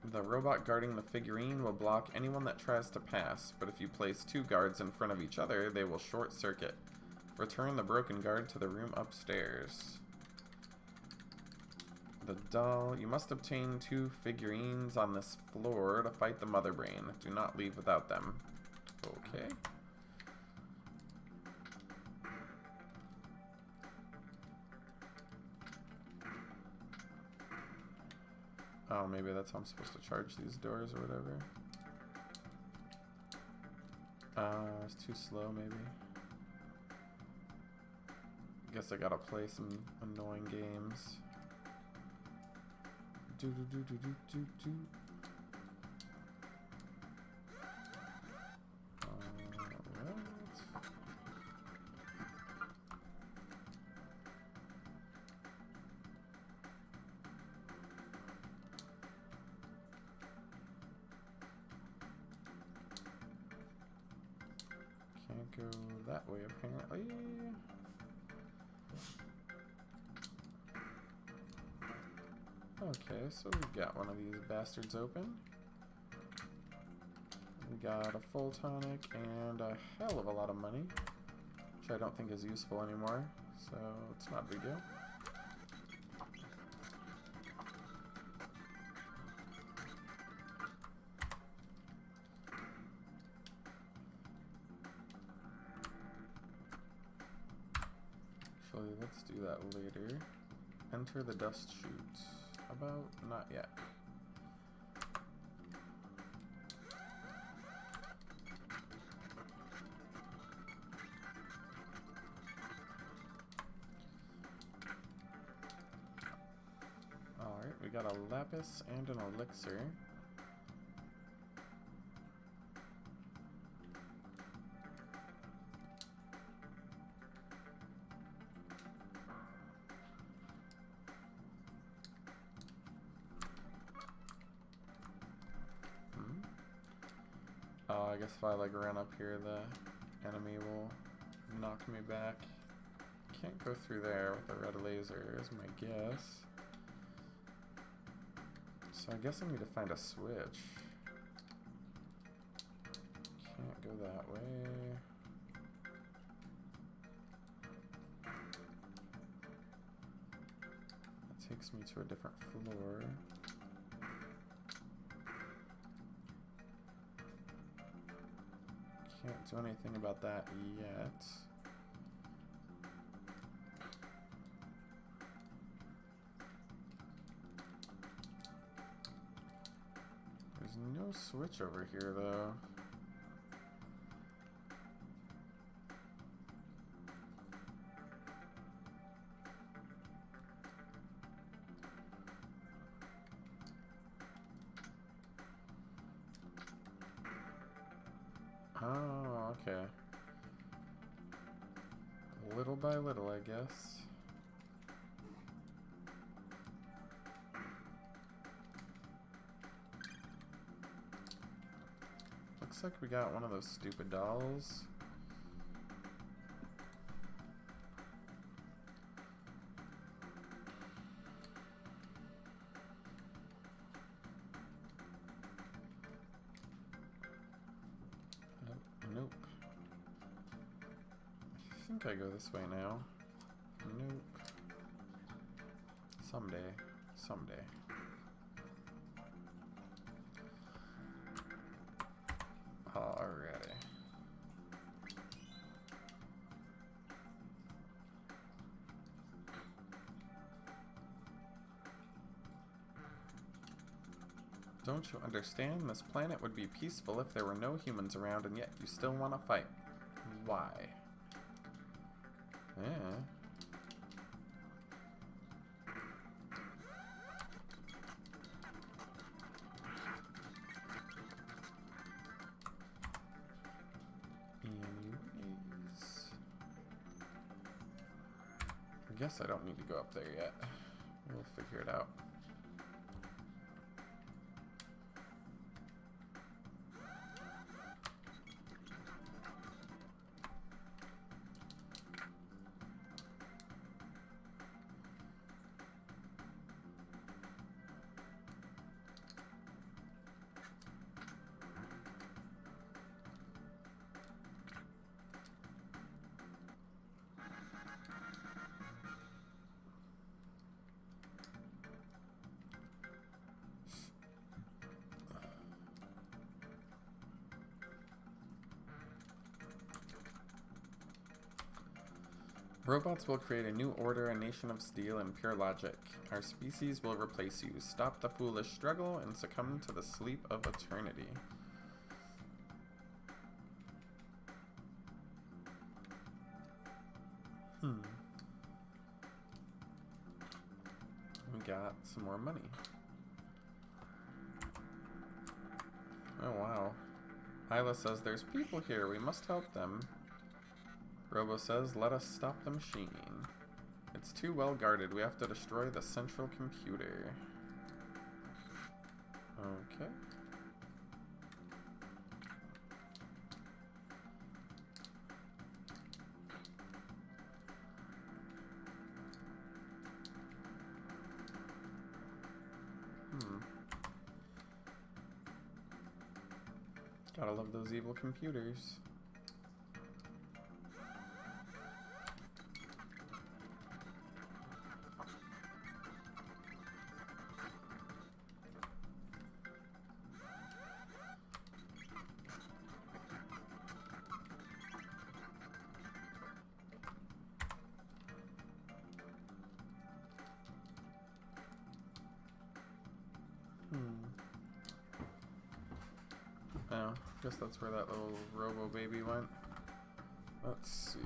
The robot guarding the figurine will block anyone that tries to pass, but if you place two guards in front of each other, they will short circuit. Return the broken guard to the room upstairs. The doll. You must obtain 2 figurines on this floor to fight the Mother Brain. Do not leave without them. Okay. Oh, maybe that's how I'm supposed to charge these doors or whatever. It's too slow, maybe. Guess I gotta play some annoying games. Do do do do do do do. Can't go that way apparently. Okay, so we've got one of these bastards open. We got a full tonic and a hell of a lot of money, which I don't think is useful anymore, so it's not a big deal. Actually, let's do that later. Enter the dust chute. About not yet. Alright, we got a lapis and an elixir. I guess if I like run up here, the enemy will knock me back. Can't go through there with a red laser is my guess. So I guess I need to find a switch. Can't go that way. That takes me to a different floor. Can't do anything about that yet. There's no switch over here though. Oh, okay. Little by little, I guess. Looks like we got one of those stupid dolls. Nope. I think I go this way now. Nope. Someday. Someday. Alrighty. Don't you understand? This planet would be peaceful if there were no humans around, and yet you still want to fight. Why? Yeah. Anyways. I guess I don't need to go up there yet. We'll figure it out. Robots will create a new order, a nation of steel and pure logic. Our species will replace you. Stop the foolish struggle and succumb to the sleep of eternity. some more money. Oh wow. Isla says there's people here, we must help them. Robo says let us stop the machine. It's too well guarded, we have to destroy the central computer. Okay. Gotta love those evil computers. Oh, guess that's where that little robo baby went. Let's see.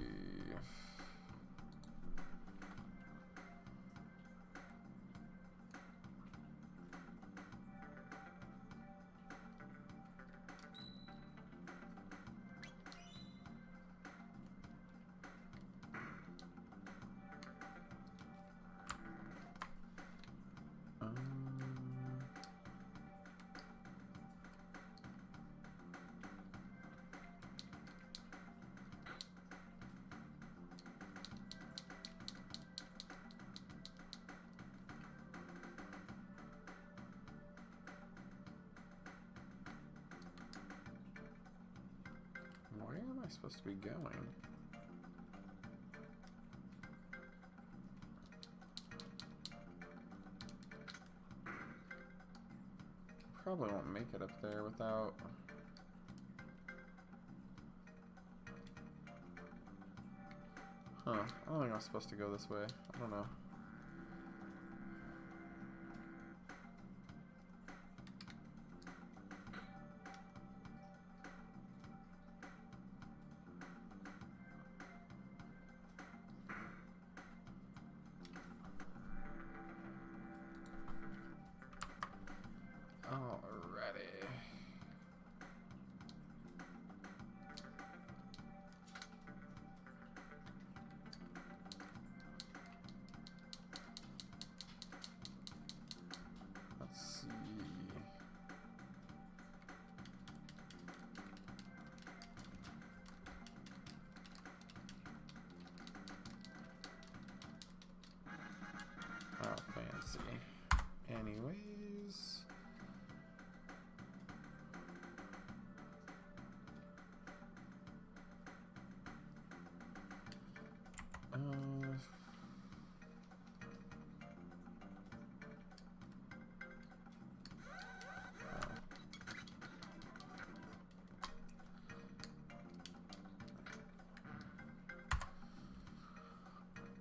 Where am I supposed to be going? Probably won't make it up there without... Huh, I don't think I'm supposed to go this way. I don't know. Alrighty. Let's see. Oh, fancy. Anyways.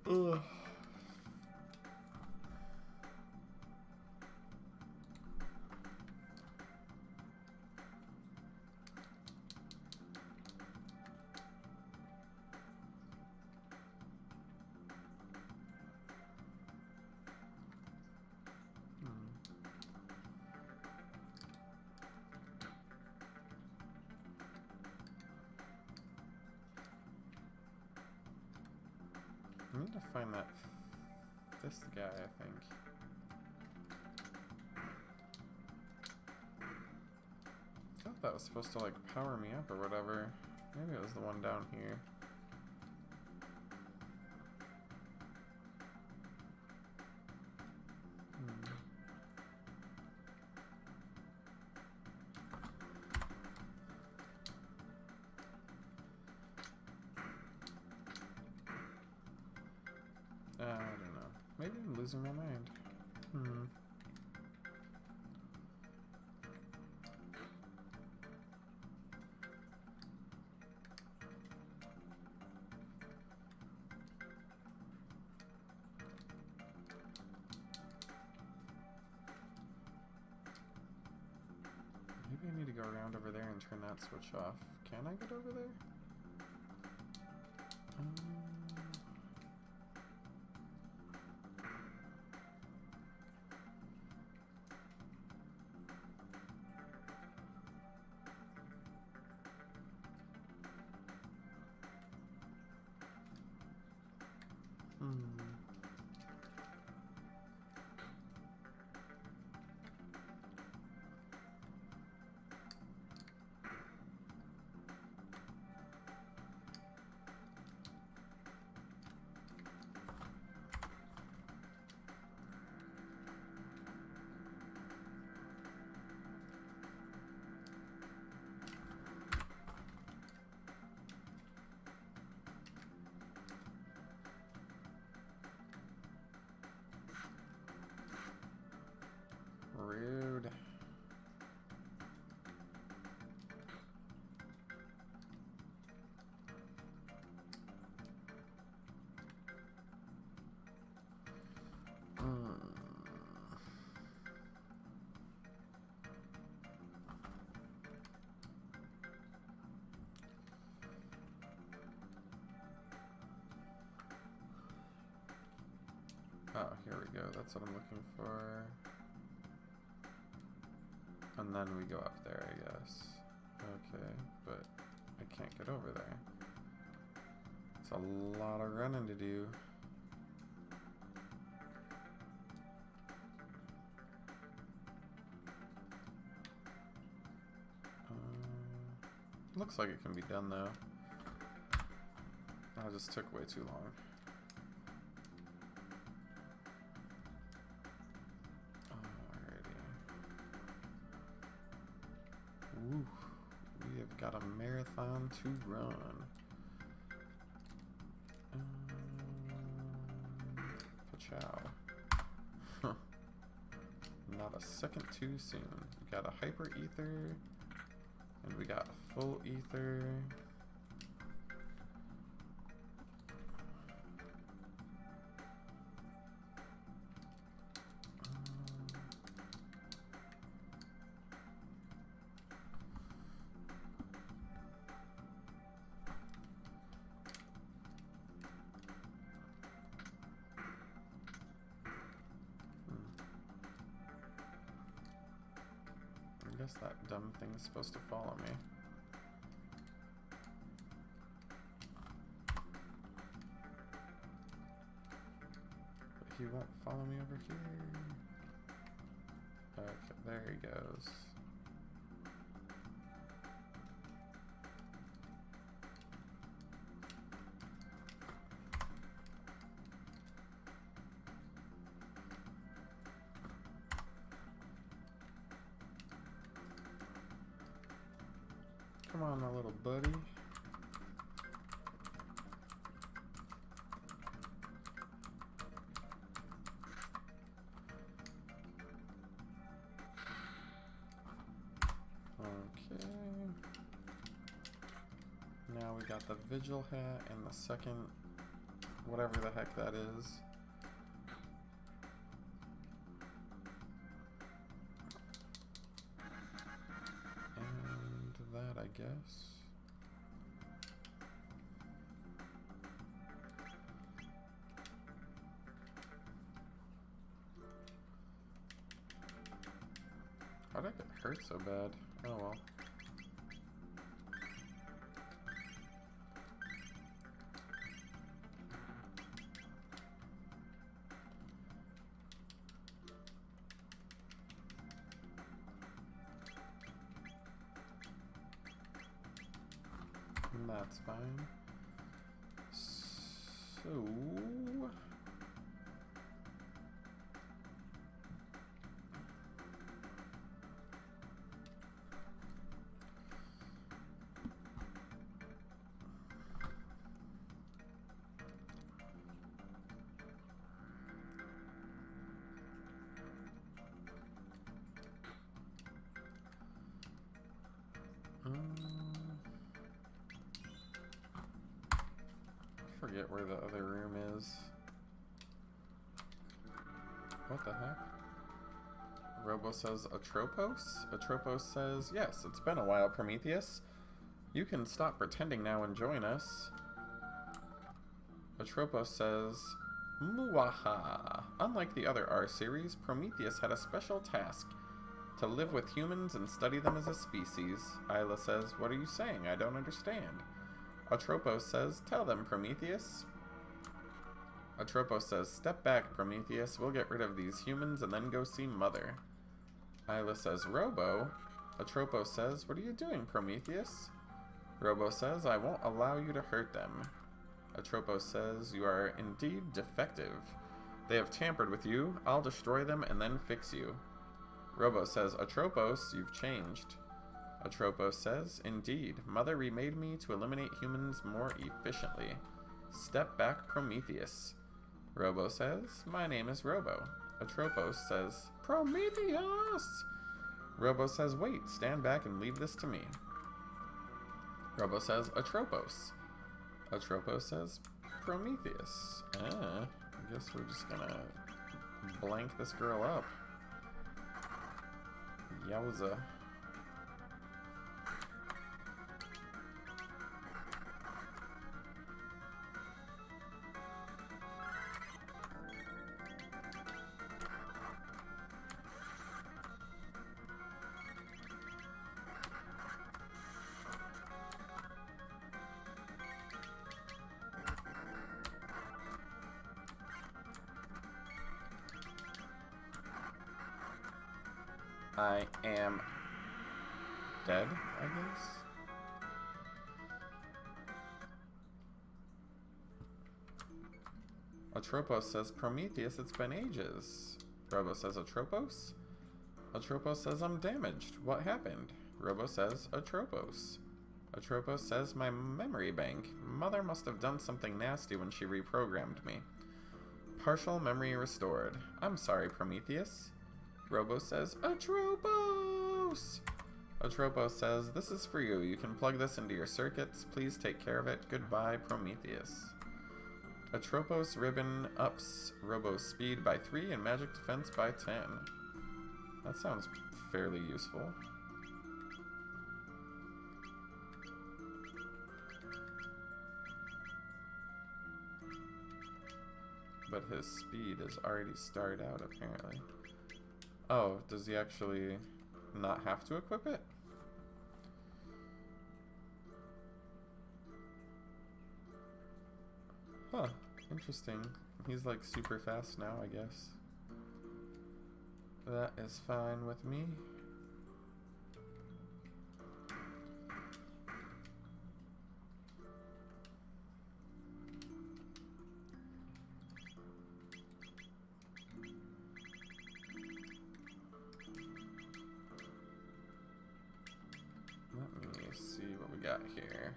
Ugh. I need to find this guy, I think. I thought that was supposed to, like, power me up or whatever. Maybe it was the one down here. I don't know. Maybe I'm losing my mind. Maybe I need to go around over there and turn that switch off. Can I get over there? we go. That's what I'm looking for. And then we go up there, I guess. Okay, but I can't get over there. It's a lot of running to do. Looks like it can be done though. That just took way too long. Alrighty. Woo. We have got a marathon to run. Pachow. Huh. Not a second too soon. We got a hyper ether. And we got a full ether. I guess that dumb thing is supposed to follow me. But he won't follow me over here. Okay, there he goes. Come on, my little buddy. Okay. Now we got the Vigil hat and the second, whatever the heck that is. I guess. How'd I get hurt so bad? Oh well. That's fine. So forget where the other room is. What the heck? Robo says Atropos? Atropos says, yes, it's been a while, Prometheus. You can stop pretending now and join us. Atropos says, Muaha. Unlike the other R series, Prometheus had a special task. To live with humans and study them as a species. Isla says, what are you saying? I don't understand. Atropos says, tell them, Prometheus. Atropos says, step back, Prometheus. We'll get rid of these humans and then go see Mother. Isla says, Robo. Atropos says, what are you doing, Prometheus? Robo says, I won't allow you to hurt them. Atropos says, you are indeed defective. They have tampered with you. I'll destroy them and then fix you. Robo says, Atropos, you've changed. Atropos says, indeed, Mother remade me to eliminate humans more efficiently. Step back, Prometheus. Robo says, my name is Robo. Atropos says, Prometheus! Robo says, wait, stand back and leave this to me. Robo says, Atropos. Atropos says, Prometheus. I guess we're just gonna blank this girl up. Yowza. I am dead, I guess. Atropos says, Prometheus, it's been ages. Robo says, Atropos? Atropos says, I'm damaged. What happened? Robo says, Atropos. Atropos says, my memory bank. Mother must have done something nasty when she reprogrammed me. Partial memory restored. I'm sorry, Prometheus. Robo says, Atropos! Atropos says, this is for you. You can plug this into your circuits. Please take care of it. Goodbye, Prometheus. Atropos ribbon ups Robo's speed by 3 and magic defense by 10. That sounds fairly useful. But his speed is already starred out, apparently. Oh, does he actually not have to equip it? Huh, interesting. He's like super fast now, I guess. That is fine with me. Let me see what we got here.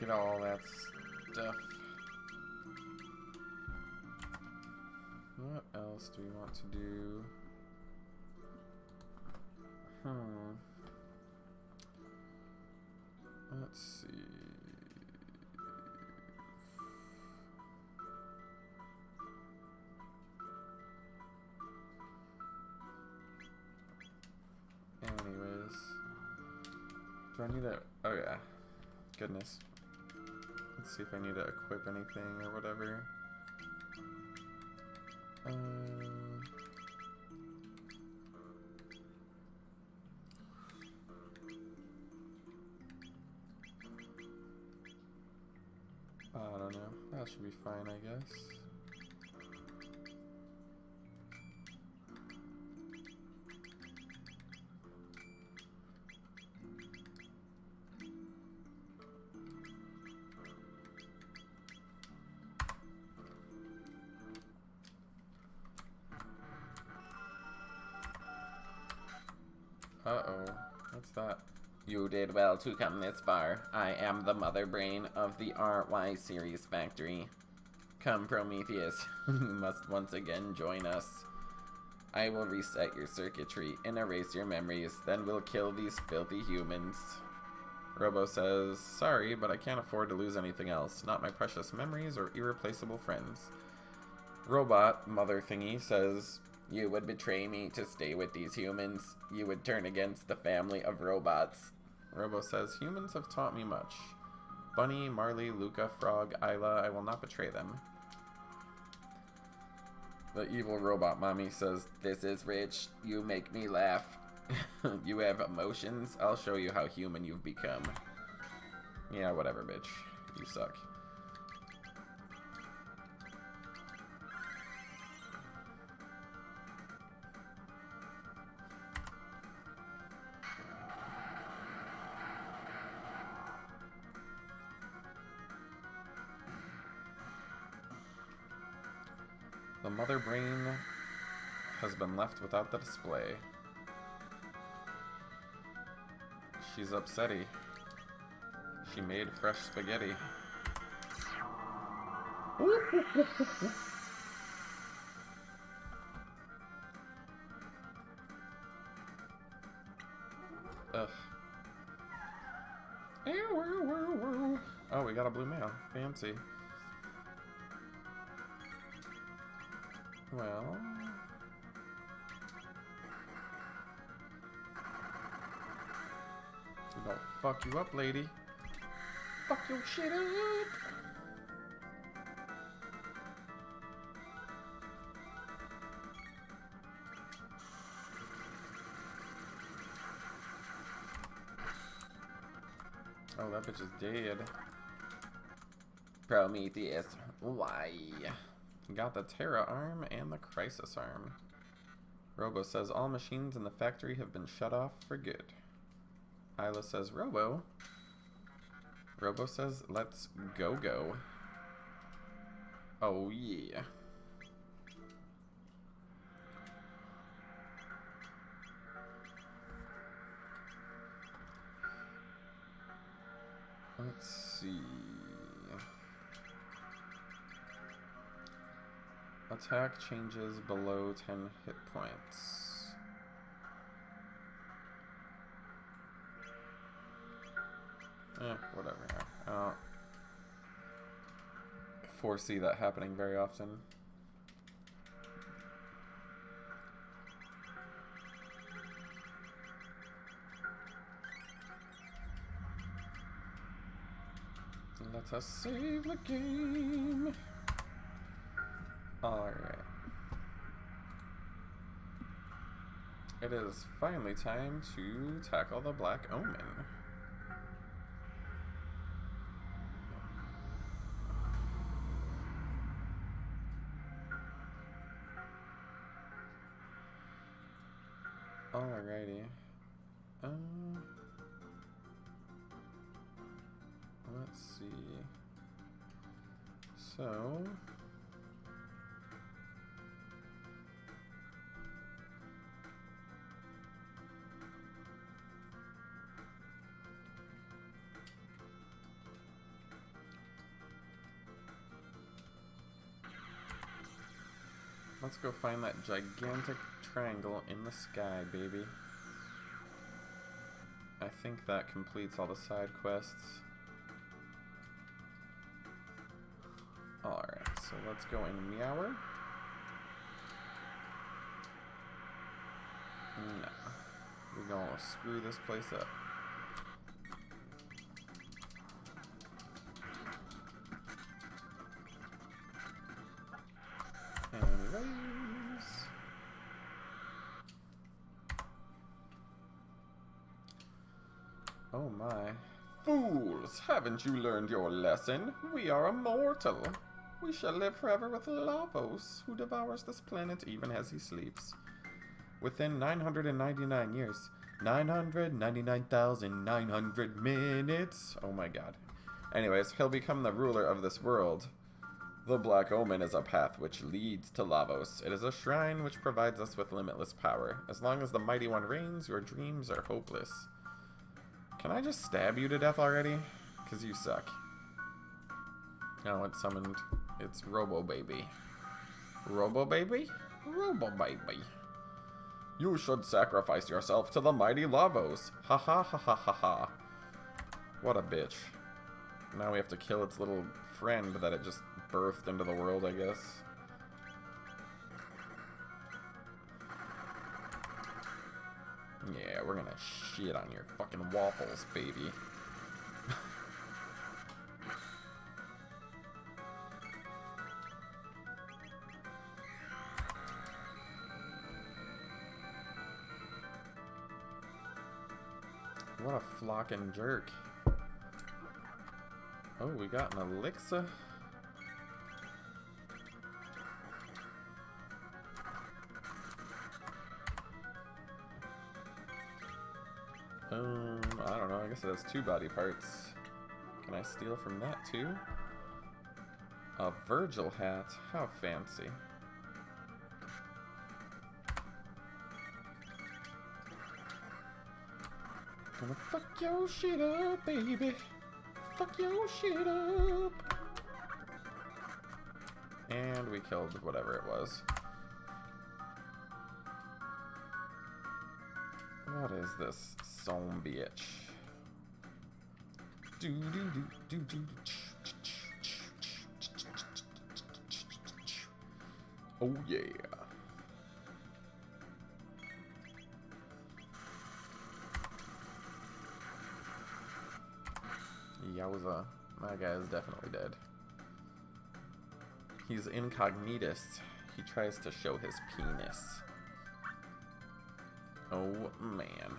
Get all that stuff. What else do we want to do? Let's see. Anyways. Do I need to... Oh yeah. Goodness. Let's see if I need to equip anything or whatever. I don't know. That should be fine, I guess. Uh-oh. What's that? You did well to come this far. I am the mother brain of the RY series factory. Come, Prometheus. You must once again join us. I will reset your circuitry and erase your memories, then we'll kill these filthy humans. Robo says, sorry, but I can't afford to lose anything else. Not my precious memories or irreplaceable friends. Robot, mother thingy, says, you would betray me to stay with these humans. You would turn against the family of robots. Robo says, humans have taught me much. Bunny, Marley, Luca, Frog, Isla, I will not betray them. The evil robot mommy says, this is rich. You make me laugh. You have emotions? I'll show you how human you've become. Yeah, whatever, bitch. You suck. The mother brain has been left without the display. She's upsetty. She made fresh spaghetti. Ugh. Oh, we got a blue mail. Fancy. Well... Don't fuck you up, lady. Fuck your shit up! Oh, that bitch is dead. Prometheus. Why? Got the Terra arm and the Crisis arm. Robo says all machines in the factory have been shut off for good. Isla says Robo. Robo says let's go. Oh yeah. Let's see. Attack changes below 10 hit points. Whatever. I don't foresee that happening very often. Let us save the game. Alright. It is finally time to tackle the Black Omen. Alrighty. Let's see. So let's go find that gigantic triangle in the sky, baby. I think that completes all the side quests. Alright, so let's go in Meower. No. We're gonna screw this place up. Anyways. Oh my. Fools! Haven't you learned your lesson? We are immortal. We shall live forever with Lavos, who devours this planet even as he sleeps. Within 999 years, 999,900 minutes. Oh my god. Anyways, he'll become the ruler of this world. The Black Omen is a path which leads to Lavos. It is a shrine which provides us with limitless power. As long as the Mighty One reigns, your dreams are hopeless. Can I just stab you to death already? Because you suck. Oh, it summoned. It's Robo Baby. Robo Baby? Robo Baby. You should sacrifice yourself to the mighty Lavos. Ha ha ha ha ha ha. What a bitch. Now we have to kill its little friend that it just birthed into the world, I guess. Yeah, we're gonna shit on your fucking waffles, baby. What a flocking jerk. Oh, we got an elixir. I don't know, I guess it has 2 body parts. Can I steal from that too? A Virgil hat, how fancy. Gonna fuck your shit up, baby. Fuck your shit up. And we killed whatever it was. What is this son bitch? Oh yeah. Yowza. My guy is definitely dead. He's incognitus. He tries to show his penis. Oh man.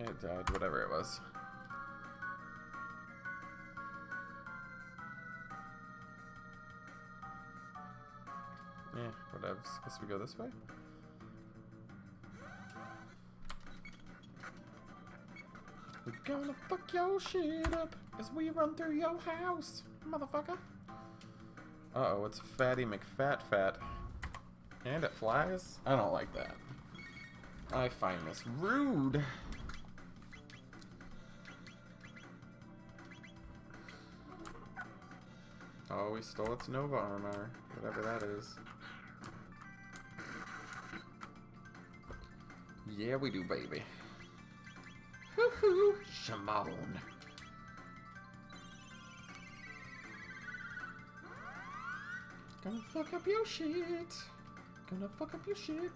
It died, whatever it was. Yeah, whatever. Guess we go this way? We're gonna fuck your shit up as we run through your house, motherfucker. Uh-oh, it's Fatty McFat. And it flies? I don't like that. I find this rude. Oh, we stole its Nova armor, whatever that is. Yeah, we do, baby. Hoo-hoo, Shimon. Gonna fuck up your shit. Gonna fuck up your shit.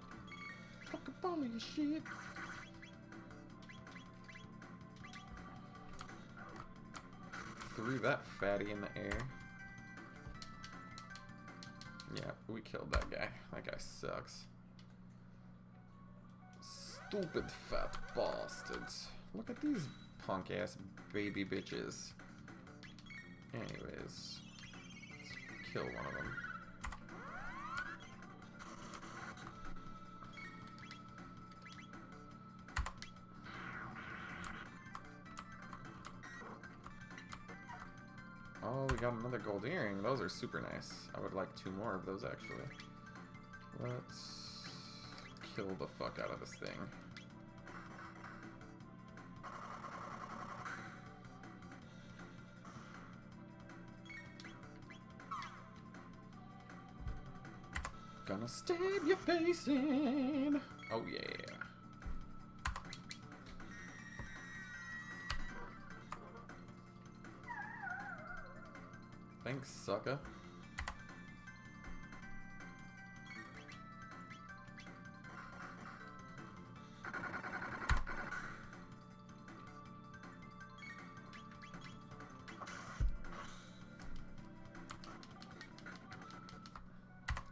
Fuck up all of your shit. Threw that fatty in the air. Yeah, we killed that guy. That guy sucks. Stupid fat bastards. Look at these punk ass baby bitches. Anyways, let's kill one of them. Oh, we got another gold earring. Those are super nice. I would like 2 more of those, actually. Let's kill the fuck out of this thing. Gonna stab your face in. Oh, yeah. Thanks, sucker.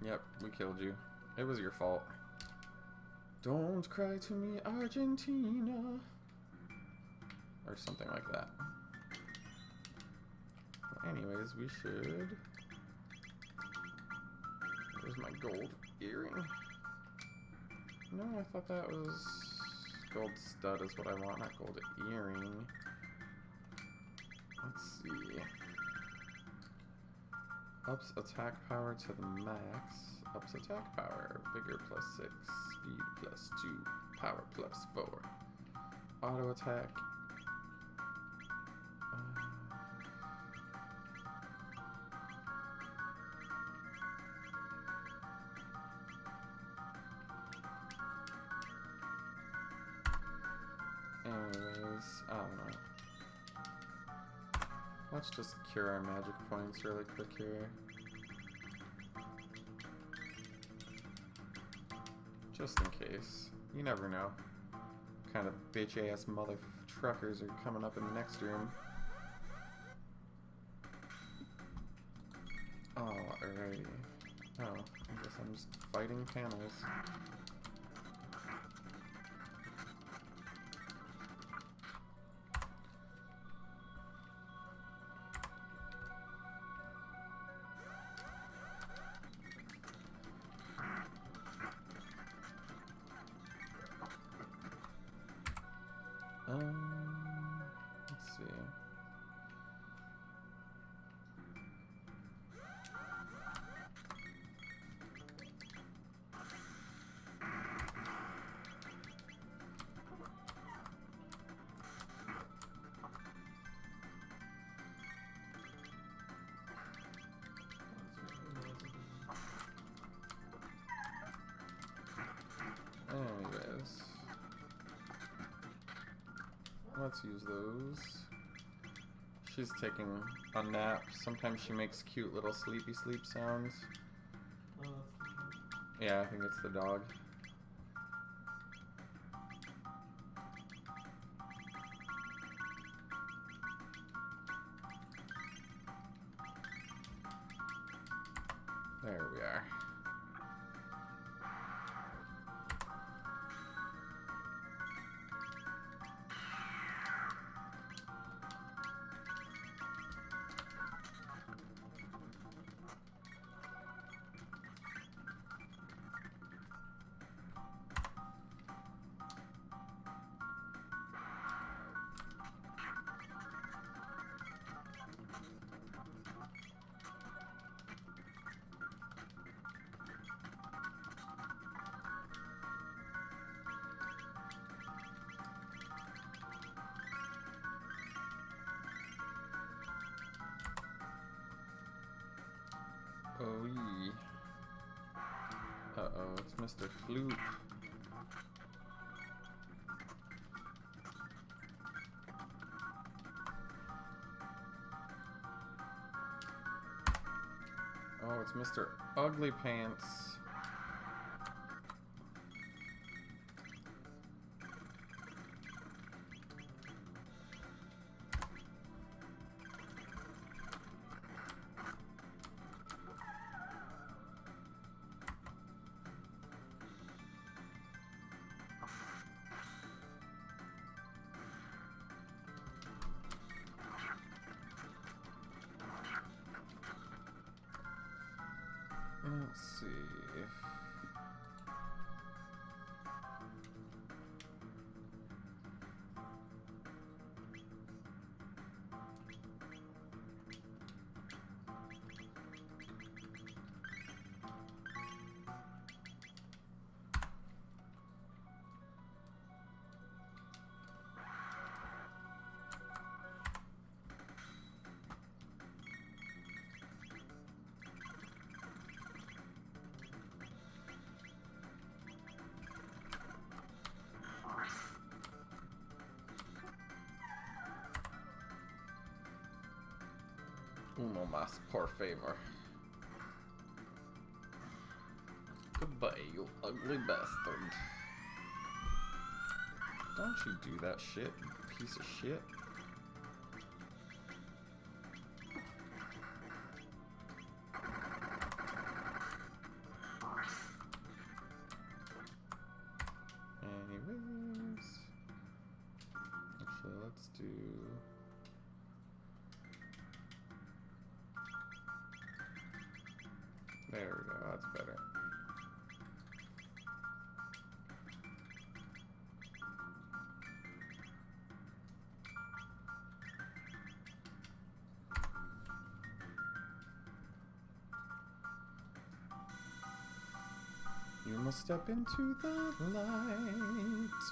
Yep, we killed you. It was your fault. Don't cry to me, Argentina. Or something like that. Anyways, we should... Where's my gold earring? No, I thought that was... Gold stud is what I want, not gold earring. Let's see. Ups attack power to the max. Ups attack power. Vigor plus 6. Speed plus 2. Power plus 4. Auto attack. Anyways, I don't know. Let's just cure our magic points really quick here. Just in case. You never know. What kind of bitch-ass mother truckers are coming up in the next room. Alrighty. Oh, I guess I'm just fighting panels. Let's see. Anyways. Let's use those. She's taking a nap. Sometimes she makes cute little sleepy sleep sounds. Yeah, I think it's the dog. There we are. Uh-oh, it's Mr. Floop. Oh, it's Mr. Ugly Pants. Let's see. Uno mas, por favor. Goodbye, you ugly bastard. Don't you do that shit, you piece of shit. Anyways. Actually, let's do... There we go, that's better. You must step into the light.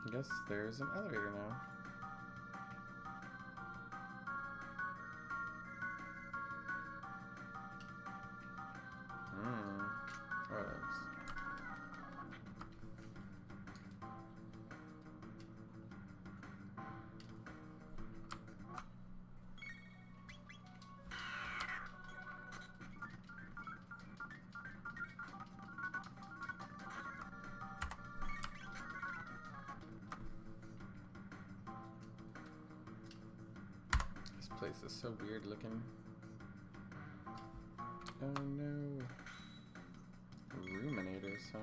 I guess there's an elevator now. What else? This place is so weird looking. Oh no. Ruminators, huh?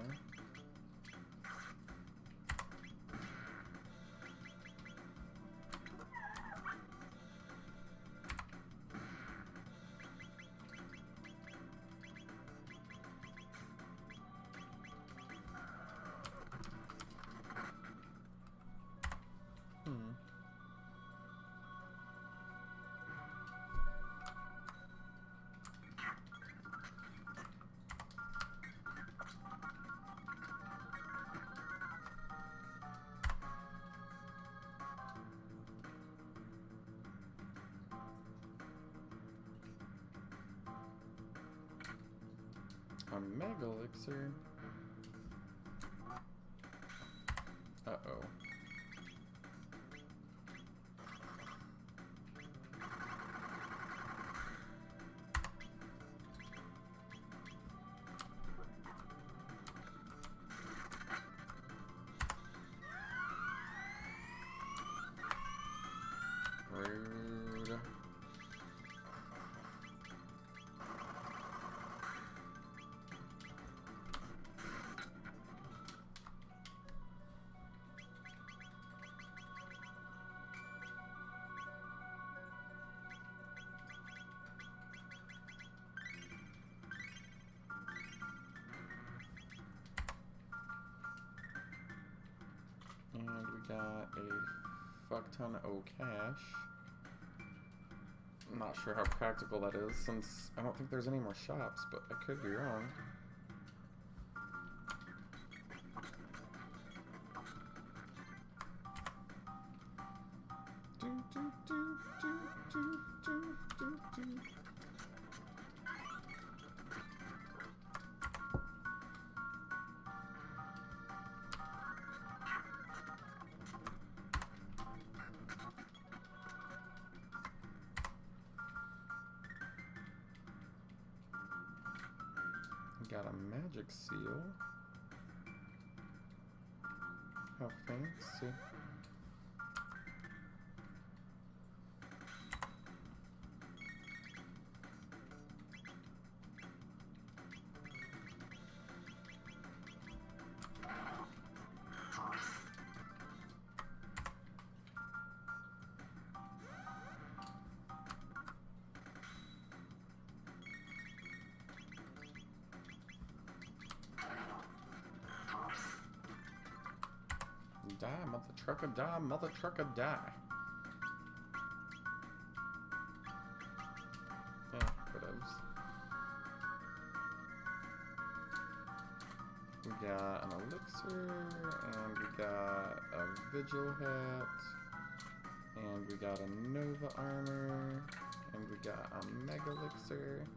A mega elixir. Uh-oh. Rude. And we got a fuck ton of cash. I'm not sure how practical that is, since I don't think there's any more shops, but I could be wrong. Do, do, do, Got a magic seal. How fancy. Die, mother trucker, die, mother trucker, die. Yeah, whatevs. We got an elixir, and we got a vigil hat, and we got a nova armor, and we got a mega elixir.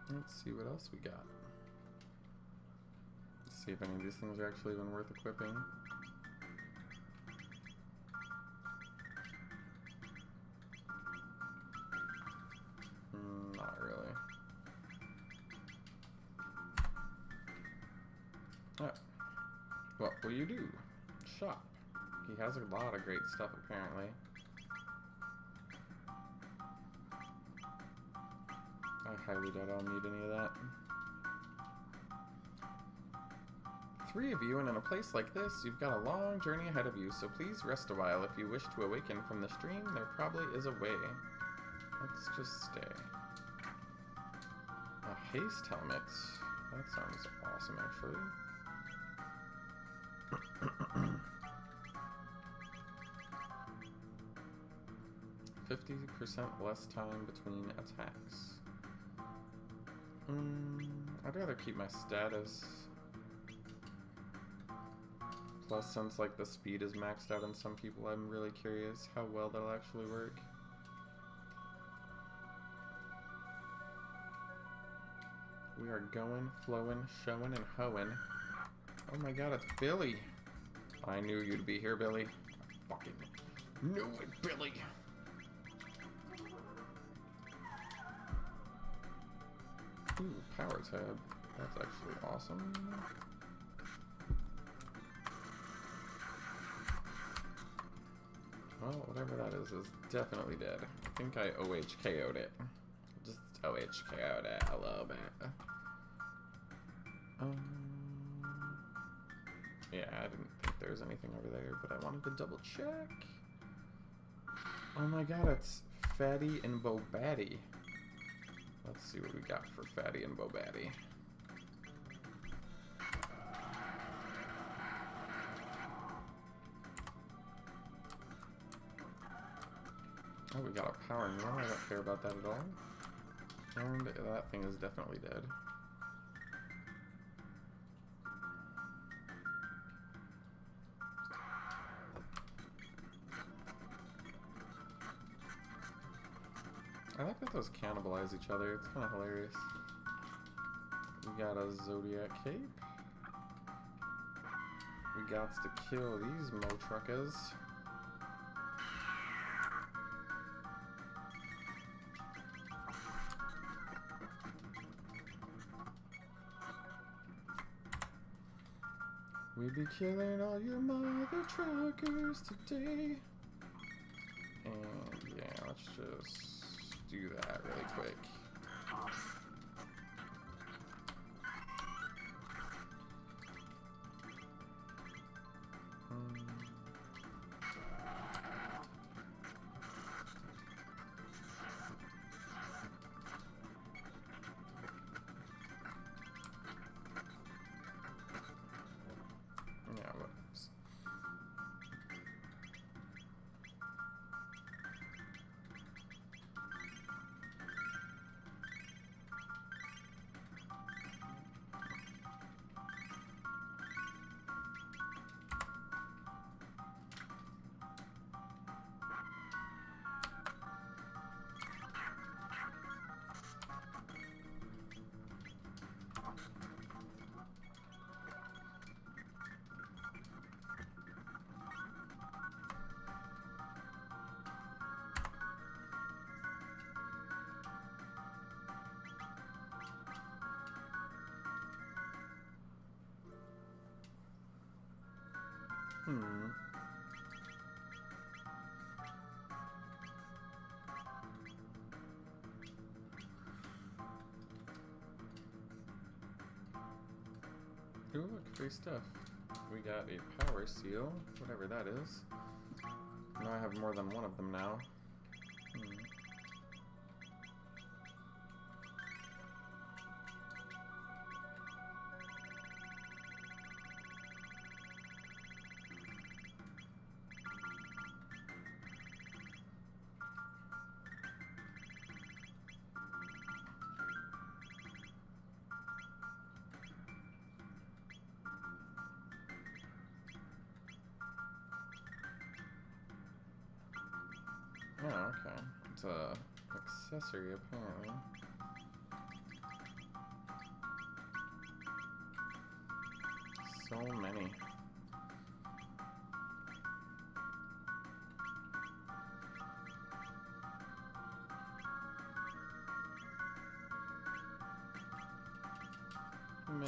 Let's see what else we got. Let's see if any of these things are actually even worth equipping. Not really. Oh. What will you do? Shop. He has a lot of great stuff apparently. I highly doubt I'll need any of that. 3 of you, and in a place like this, you've got a long journey ahead of you, so please rest a while. If you wish to awaken from this dream, there probably is a way. Let's just stay. A haste helmet. That sounds awesome, actually. 50% less time between attacks. I'd rather keep my status. Plus, since like the speed is maxed out on some people, I'm really curious how well that'll actually work. We are going, flowing, showing, and hoeing. Oh my god, it's Billy! I knew you'd be here, Billy. I fucking knew it, Billy! Ooh, power tab. That's actually awesome. Well, whatever that is definitely dead. I think I OHKO'd it. Just OHKO'd it a little bit. Yeah, I didn't think there was anything over there, but I wanted to double check. Oh my god, it's Fatty and Bobatty. Let's see what we got for Fatty and Bobatty. Oh, we got a power normal. I don't care about that at all. And that thing is definitely dead. I like that those cannibalize each other. It's kind of hilarious. We got a Zodiac cape. We got to kill these Mo-truckers. We be killing all your mother truckers today. And yeah, let's just do that really quick. Hmm. Ooh, look, free stuff. We got a power seal, whatever that is. Now I have more than one of them now. Hmm. Oh, okay. It's a accessory, apparently. So many. Meh.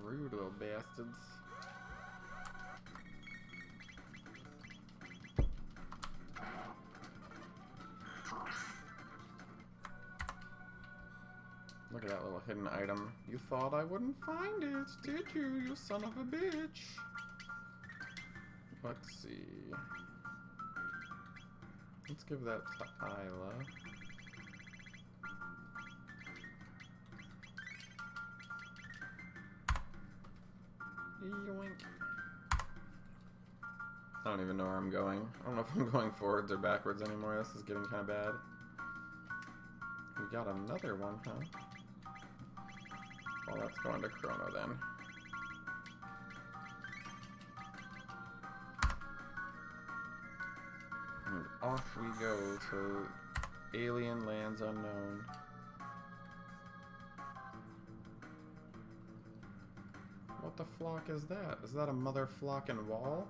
Rude little bastards. Look at that little hidden item. You thought I wouldn't find it, did you, you son of a bitch? Let's see. Let's give that to Isla. Yoink. I don't even know where I'm going. I don't know if I'm going forwards or backwards anymore. This is getting kind of bad. We got another one, huh? Well, that's going to Chrono then. And off we go to alien lands unknown. What the flock is that? Is that a mother flocking wall?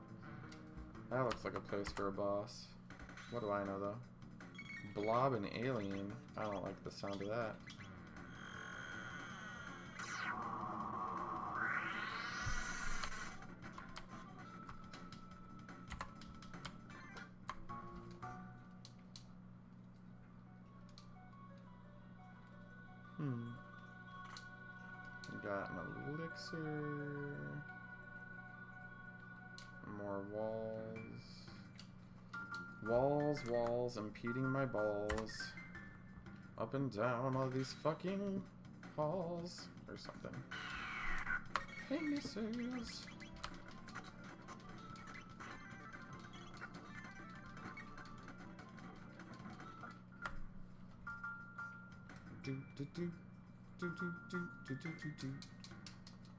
That looks like a place for a boss. What do I know though? Blob and alien. I don't like the sound of that. Got an elixir. More walls. Walls, impeding my balls. Up and down all these fucking halls. Or something. Penises.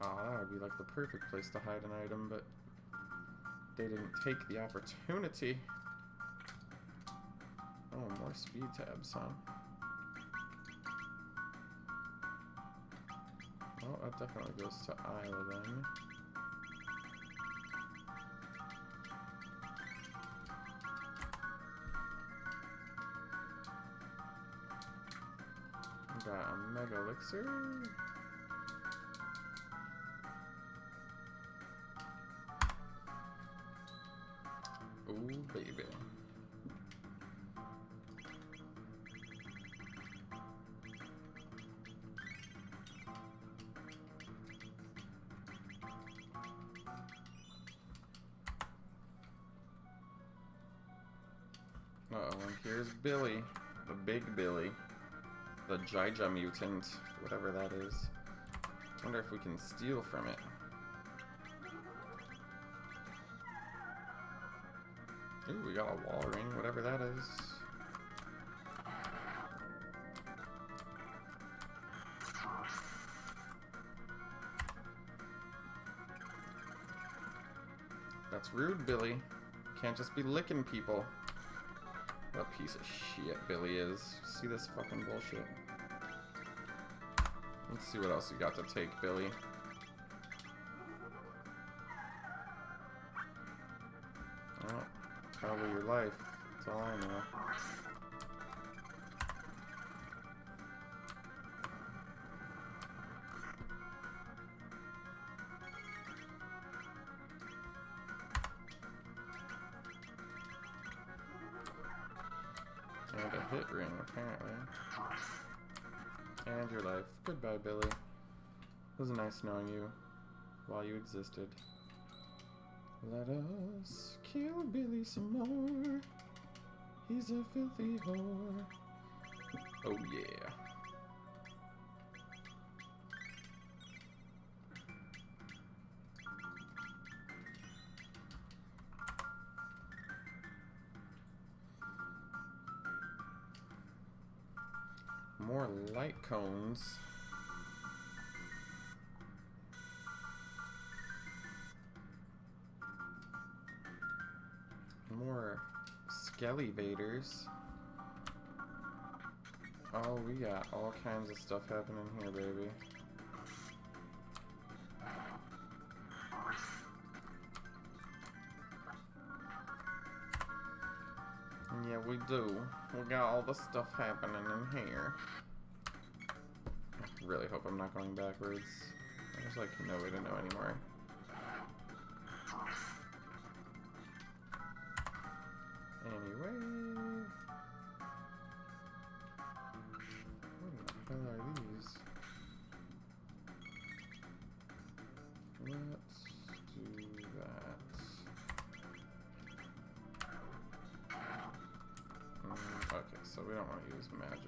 Oh, that would be like the perfect place to hide an item, but they didn't take the opportunity. Oh, more speed tabs, huh? Oh, that definitely goes to Isla then. Got a mega elixir. Ooh, baby. Uh-oh, and here's Billy. The big Billy. The Jaija mutant, whatever that is. Wonder if we can steal from it. Ooh, we got a wall ring, whatever that is. That's rude, Billy. Can't just be licking people. What a piece of shit Billy is. See this fucking bullshit. Let's see what else you got to take, Billy. Oh, probably your life. That's all I know. And a hit ring, apparently. And your life. Goodbye, Billy. It was nice knowing you while you existed. Let us kill Billy some more. He's a filthy whore. Oh yeah. More light cones. More Skellyvators. Oh, we got all kinds of stuff happening here, baby. Yeah, we do. We got all the stuff happening in here. I really hope I'm not going backwards. There's like no way to know anymore. Anyway, what the hell are these? Let's do that. Okay, so we don't want to use magic.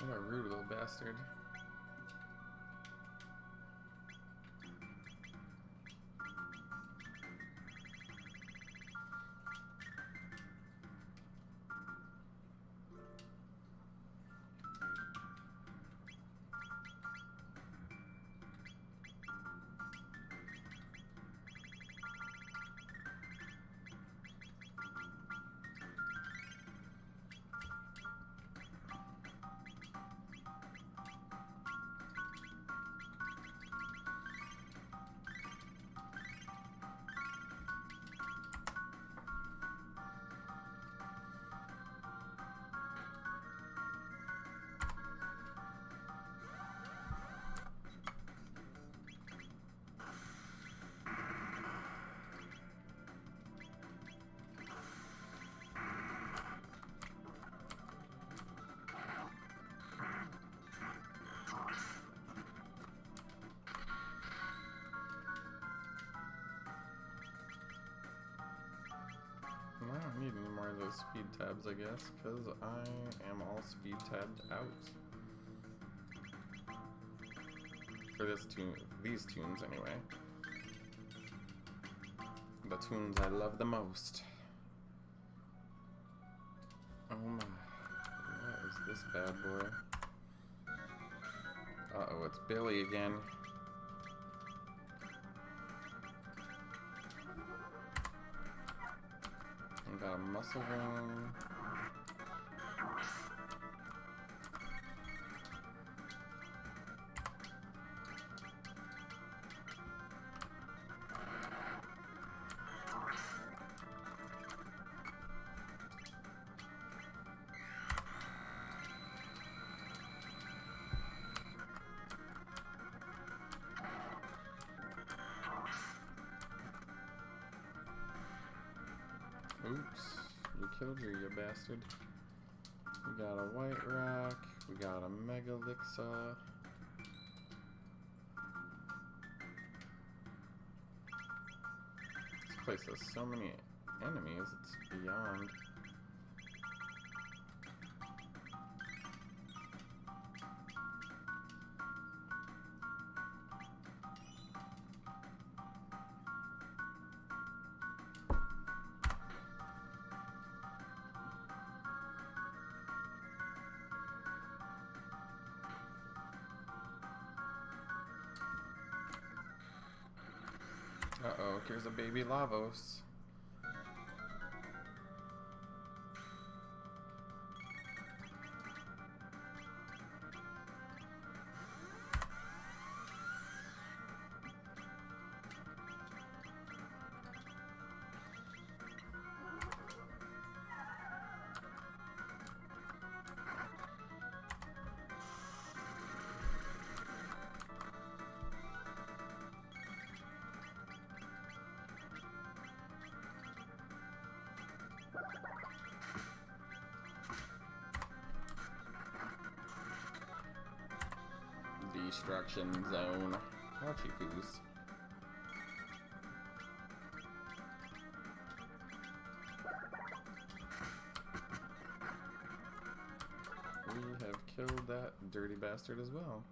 What a rude little bastard. I don't need any more of those speed tabs, I guess, because I am all speed tabbed out. For this tune, these tunes anyway. The tunes I love the most. Oh my. What is this bad boy? Uh-oh, it's Billy again. I got a muscle ring. Oops, we killed you, you bastard. We got a white rock, We got a Mega Elixir. This place has so many enemies, it's beyond. Uh-oh, here's a baby Lavos. Destruction zone. Ouchie poos. We have killed that dirty bastard as well.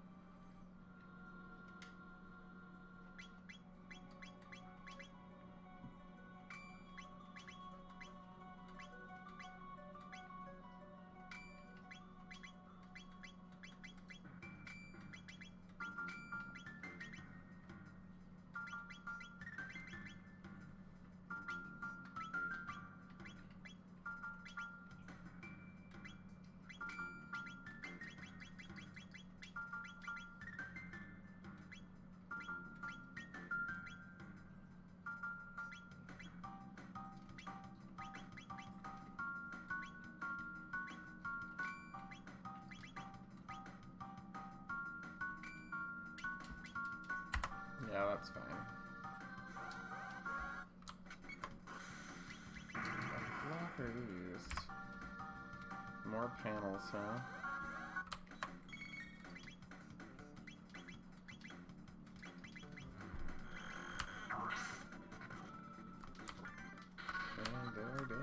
Yeah, that's fine. What the flock are these? More panels, huh? And they're dead.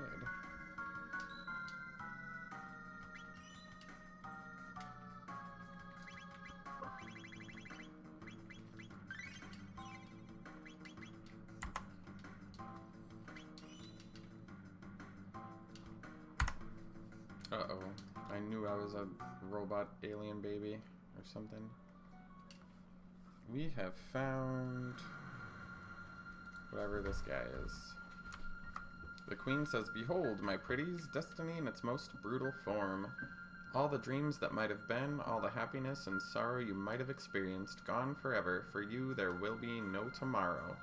Uh-oh. I knew I was a robot alien baby or something. We have found whatever this guy is. The queen says, "Behold, my pretties, destiny in its most brutal form. All the dreams that might have been, all the happiness and sorrow you might have experienced, gone forever. For you there will be no tomorrow."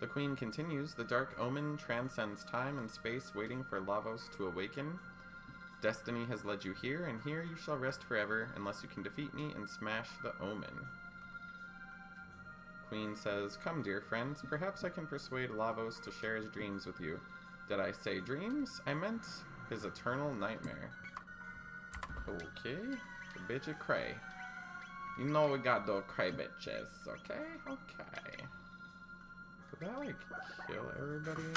The queen continues, "The dark omen transcends time and space, waiting for Lavos to awaken. Destiny has led you here, and here you shall rest forever, unless you can defeat me and smash the omen." Queen says, "Come, dear friends, perhaps I can persuade Lavos to share his dreams with you." Did I say dreams? I meant his eternal nightmare. Okay, the bitch is cray. You know we got those cray bitches, okay? Okay. Did that, like, kill everybody?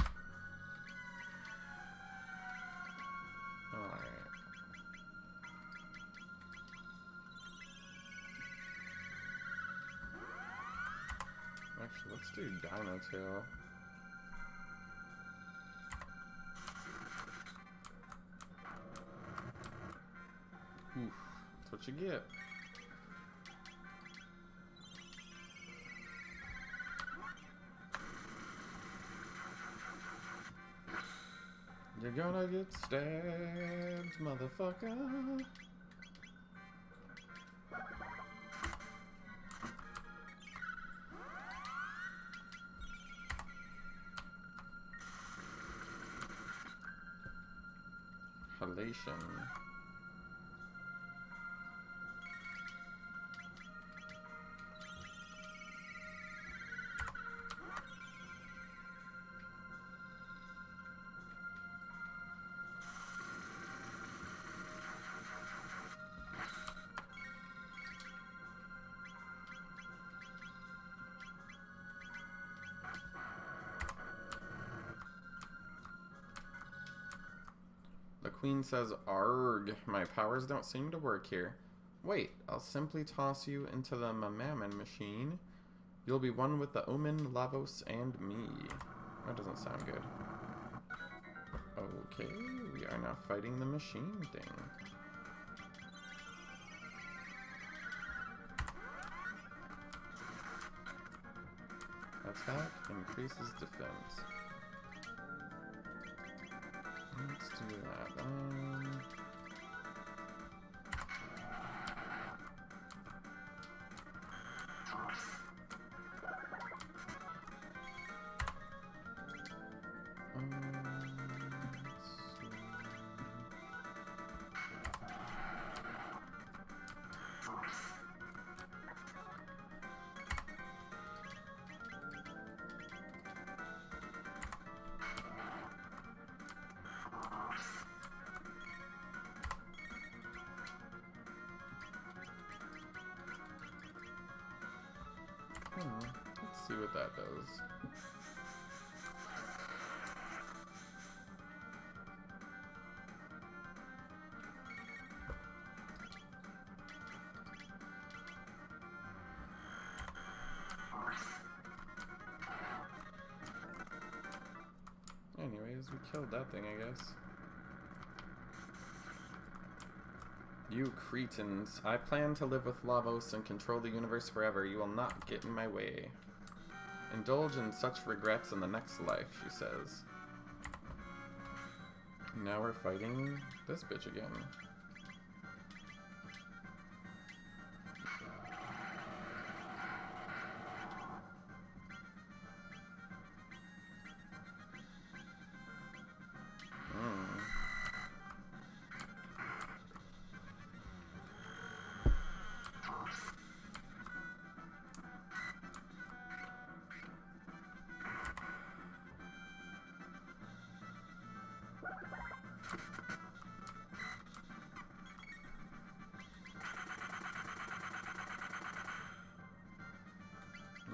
Alright. Actually, let's do Dino Tail. Oof, that's what you get. You're gonna get stabbed, motherfucker. Halation. Queen says, "Arg, my powers don't seem to work here. Wait, I'll simply toss you into the Mammon machine. You'll be one with the Omen, Lavos, and me." That doesn't sound good. Okay, we are now fighting the machine thing. Attack increases defense. Let's do that. Let's see what that does. Anyways, we killed that thing, I guess. You cretins. I plan to live with Lavos and control the universe forever. You will not get in my way. Indulge in such regrets in the next life, she says. Now we're fighting this bitch again.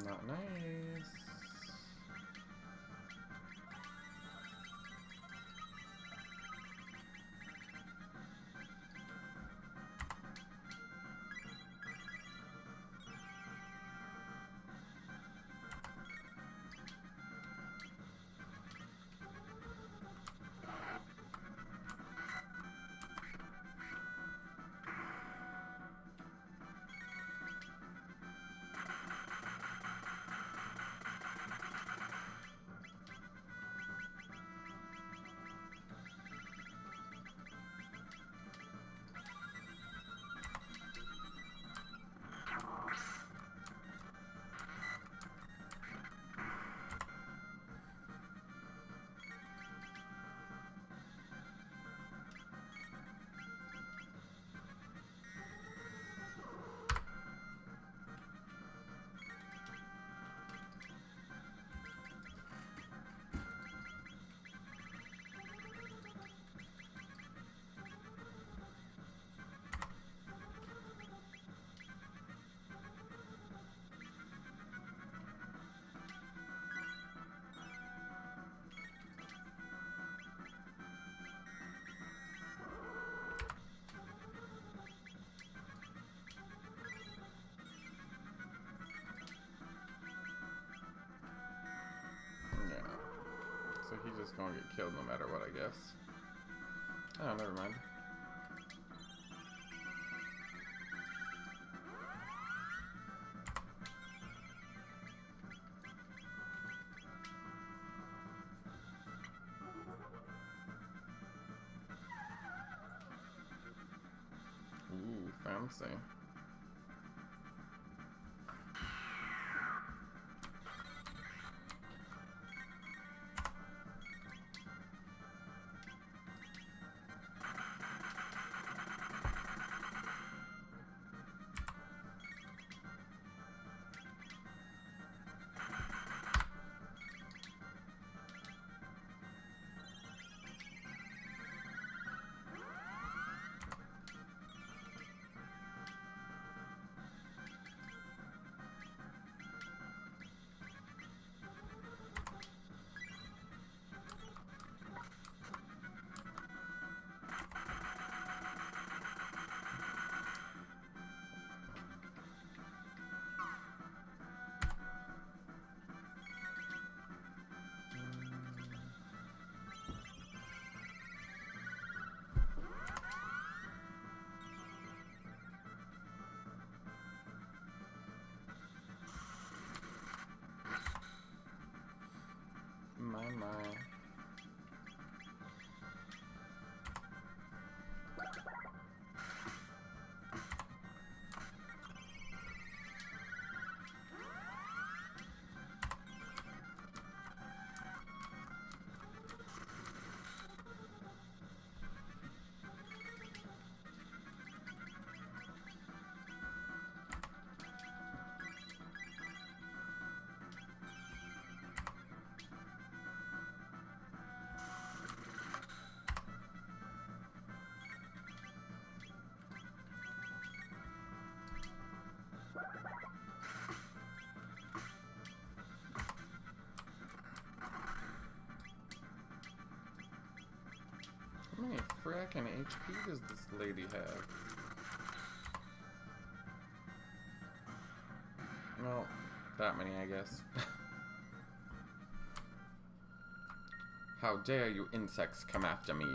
Not nice. So he's just gonna get killed no matter what, I guess. Oh, never mind. Ooh, fancy. heckin' HP does this lady have? Well, that many, I guess. How dare you insects come after me?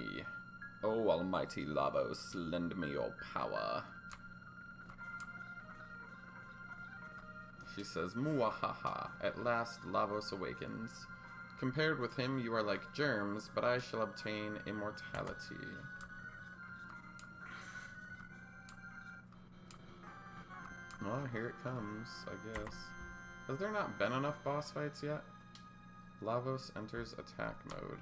Oh, almighty Lavos, lend me your power. She says, Muahaha, at last Lavos awakens. Compared with him, you are like germs, but I shall obtain immortality. Well, here it comes, I guess. Has there not been enough boss fights yet? Lavos enters attack mode.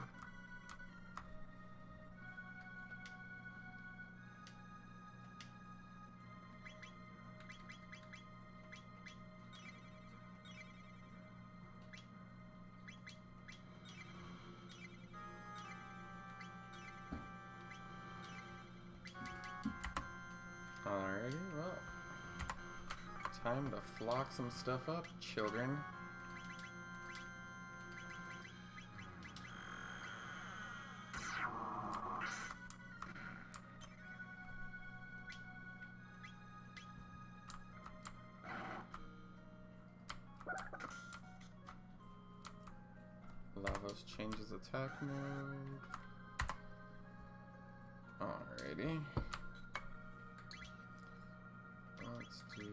Alrighty, well, time to flock some stuff up, children. Lavos changes attack mode. Alrighty. Let's do...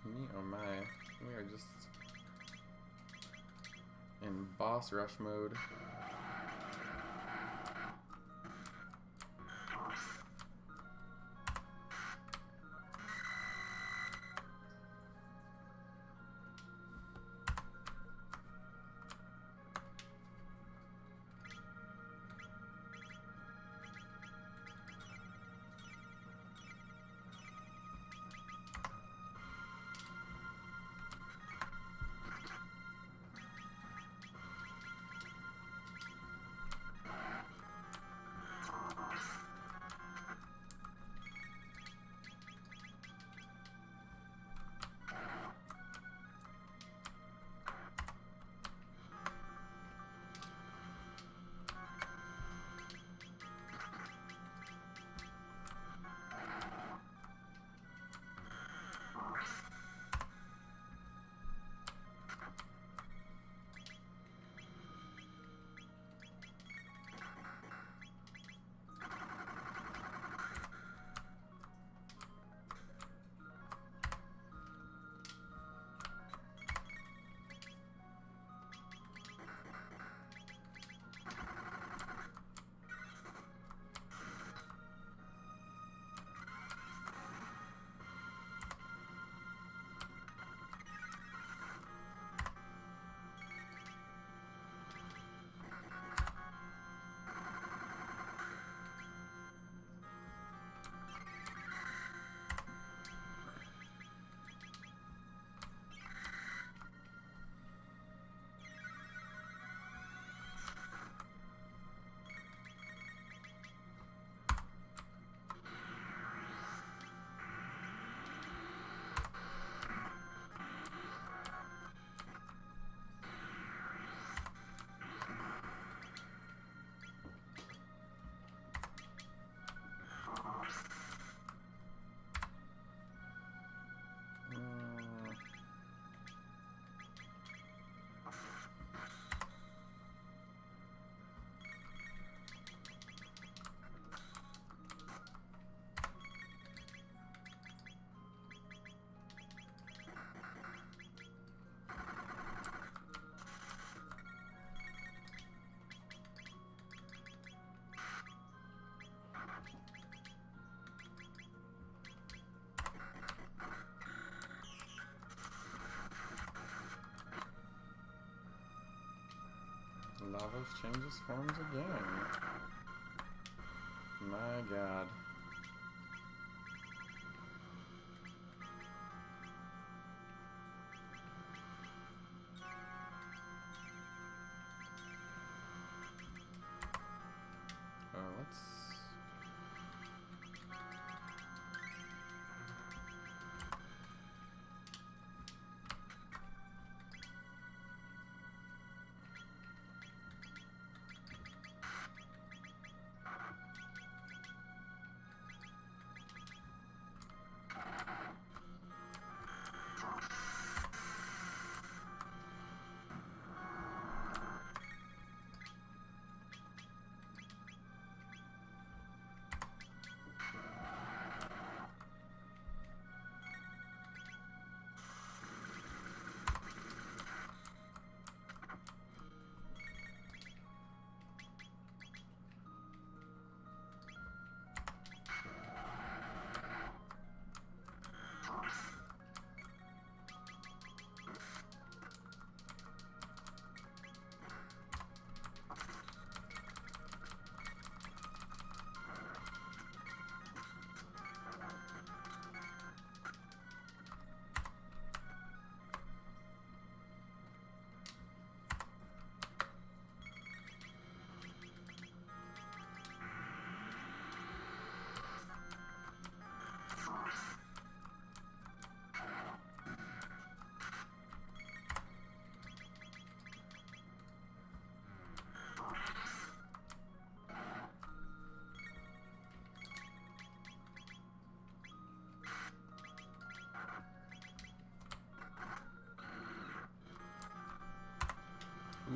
Me oh my, we are just in boss rush mode. Lavos changes forms again. My god. Let's...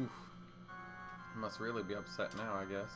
Oof. Must really be upset now, I guess.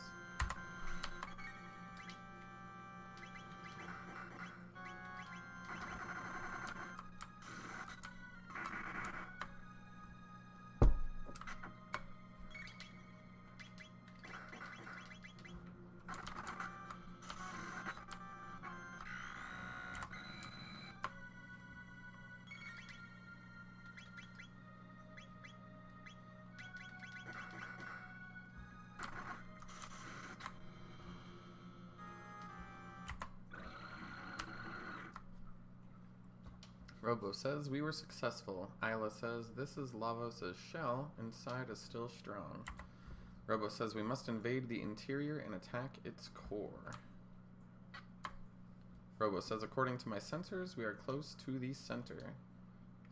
Robo says, we were successful. Isla says, this is Lavos' shell. Inside is still strong. Robo says, we must invade the interior and attack its core. Robo says, according to my sensors, we are close to the center.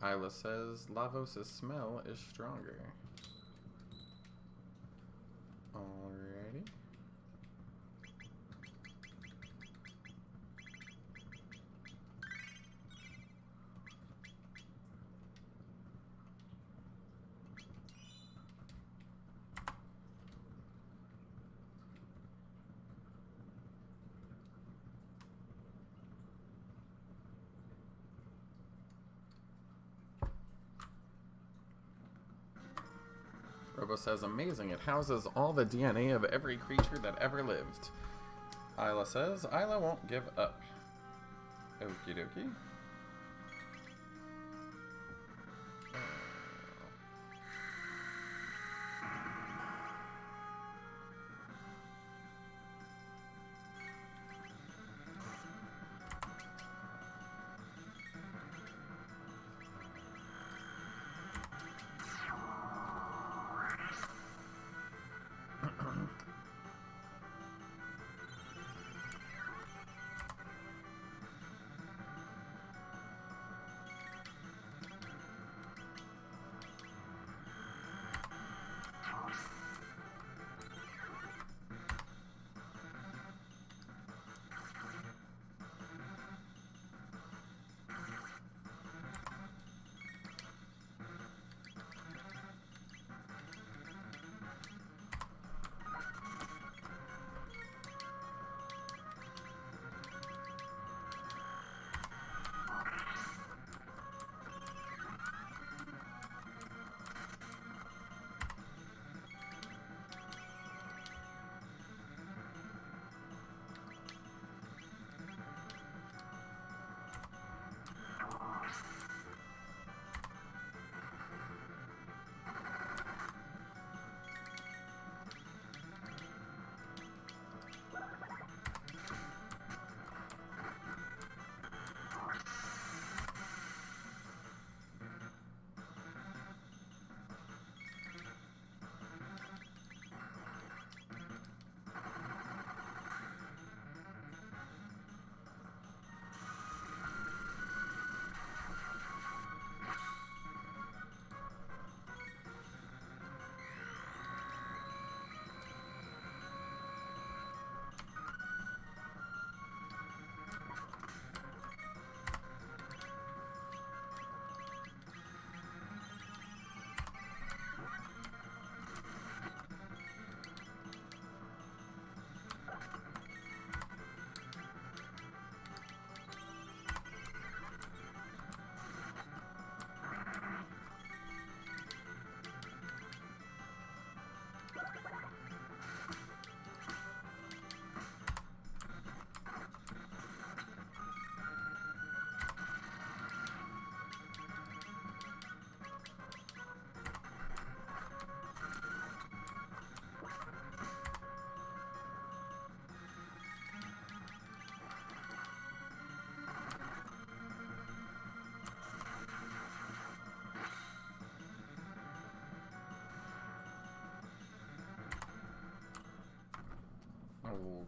Isla says, Lavos' smell is stronger. Alrighty. Robo says, amazing, it houses all the DNA of every creature that ever lived. Isla says, Isla won't give up. Okie dokie.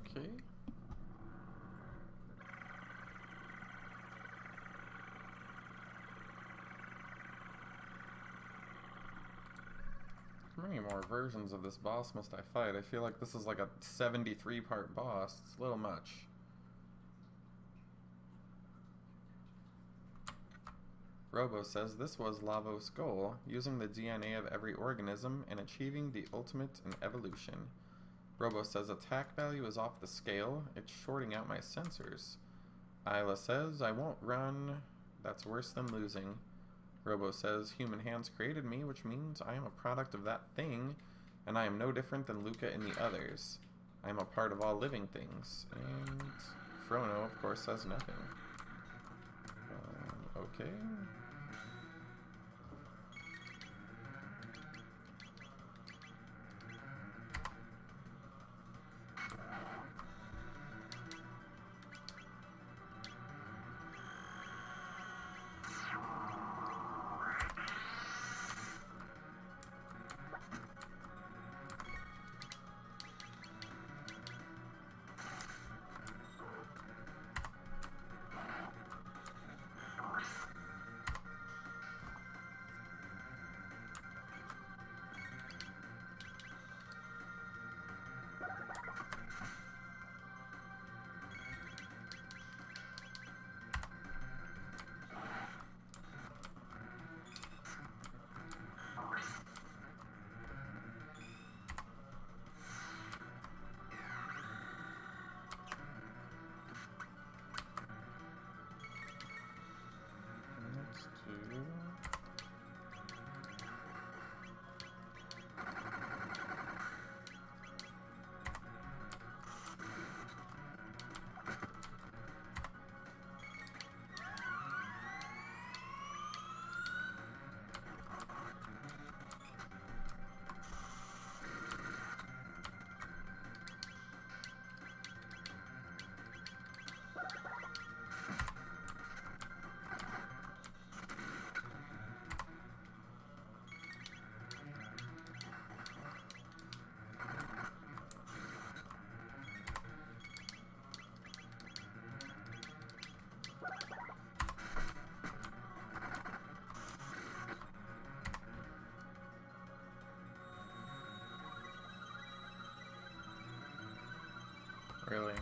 Okay. How many more versions of this boss must I fight? I feel like this is like a 73-part boss. It's a little much. Robo says this was Lavos' goal, using the DNA of every organism and achieving the ultimate in evolution. Robo says attack value is off the scale. It's shorting out my sensors. Isla says I won't run. That's worse than losing. Robo says human hands created me, which means I am a product of that thing, and I am no different than Luca and the others. I am a part of all living things. And Chrono, of course, says nothing. Okay. Really?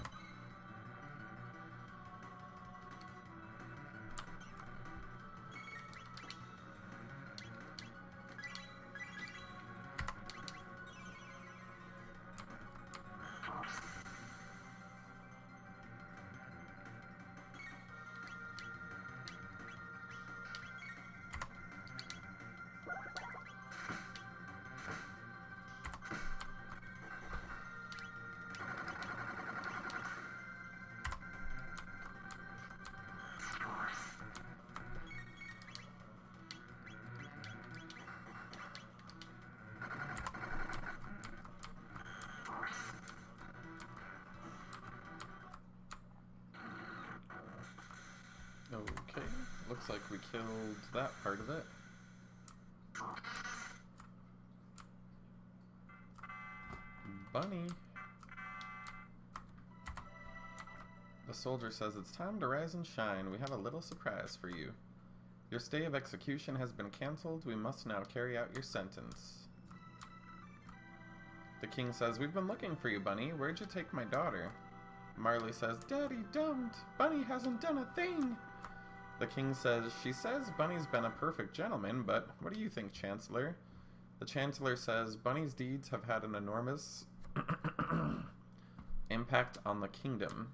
Okay, looks like we killed that part of it. Bunny. The soldier says it's time to rise and shine. We have a little surprise for you. Your stay of execution has been cancelled. We must now carry out your sentence. The king says, we've been looking for you, Bunny. Where'd you take my daughter? Marley says, Daddy, don't. Bunny hasn't done a thing. The king says, she says Bunny's been a perfect gentleman, but what do you think, Chancellor? The Chancellor says, Bunny's deeds have had an enormous impact on the kingdom.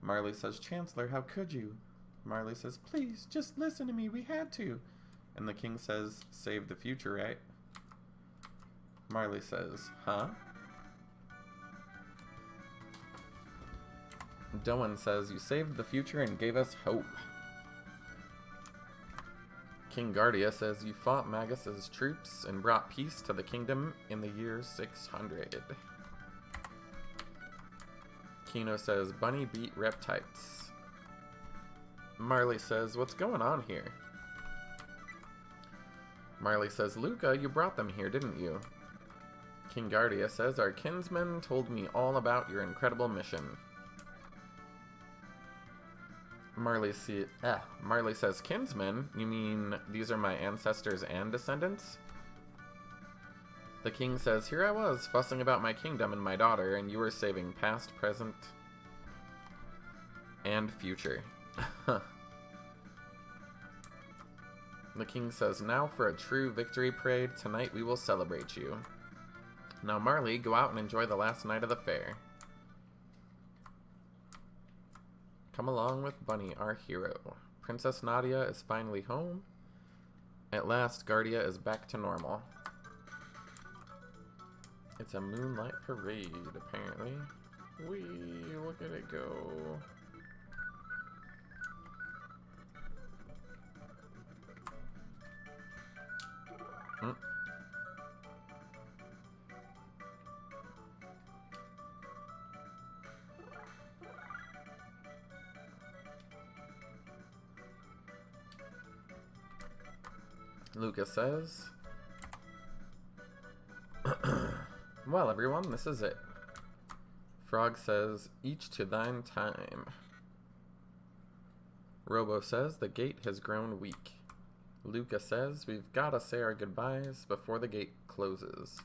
Marley says, Chancellor, how could you? Marley says, please, just listen to me, we had to. And the king says, save the future, right? Marley says, huh? Doan says, you saved the future and gave us hope. King Guardia says, you fought Magus's troops and brought peace to the kingdom in the year 600. Kino says, Bunny beat Reptites. Marley says, what's going on here? Marley says, Luca, you brought them here, didn't you? King Guardia says, our kinsman told me all about your incredible mission. Marley says, kinsmen? You mean these are my ancestors and descendants? The king says, here I was, fussing about my kingdom and my daughter, and you were saving past, present, and future. The king says, now for a true victory parade. Tonight we will celebrate you. Now Marley, go out and enjoy the last night of the fair. Come along with Bunny, our hero. Princess Nadia is finally home. At last, Guardia is back to normal. It's a moonlight parade, apparently. Whee, look at it go. Lucas says, well, everyone, this is it. Frog says, each to thine time. Robo says, the gate has grown weak. Luca says, we've got to say our goodbyes before the gate closes.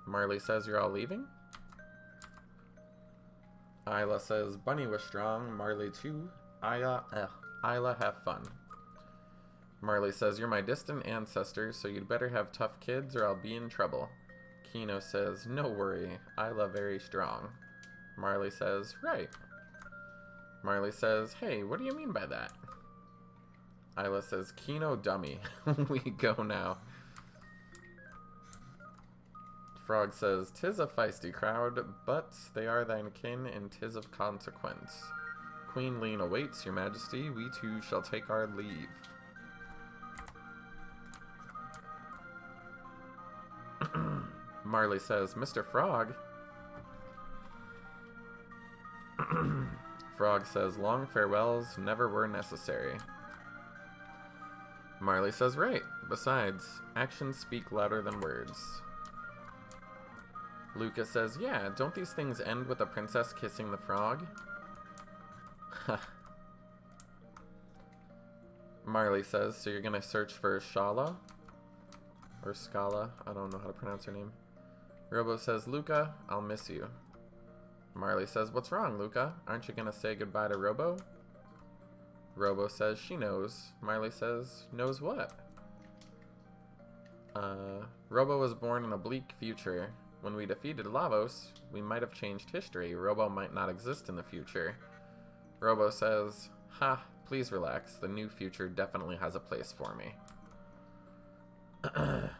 Marley says, you're all leaving? Isla says, Bunny was strong, Marley too. Isla, have fun. Marley says, you're my distant ancestor, so you'd better have tough kids or I'll be in trouble. Kino says, no worry, Isla very strong. Marley says, right. Marley says, hey, what do you mean by that? Isla says, Kino dummy. We go now. Frog says, 'tis a feisty crowd, but they are thine kin, and 'tis of consequence. Queen Lean awaits, your majesty, we too shall take our leave. Marley says, Mr. Frog. Frog says, long farewells never were necessary. Marley says, right. Besides, actions speak louder than words. Lucas says, yeah, don't these things end with a princess kissing the frog? Marley says, so you're gonna search for Shala? Or Scala? I don't know how to pronounce her name. Robo says, Luca, I'll miss you. Marley says, what's wrong, Luca? Aren't you gonna say goodbye to Robo? Robo says, she knows. Marley says, knows what? Robo was born in a bleak future. When we defeated Lavos, we might have changed history. Robo might not exist in the future. Robo says, ha, please relax. The new future definitely has a place for me.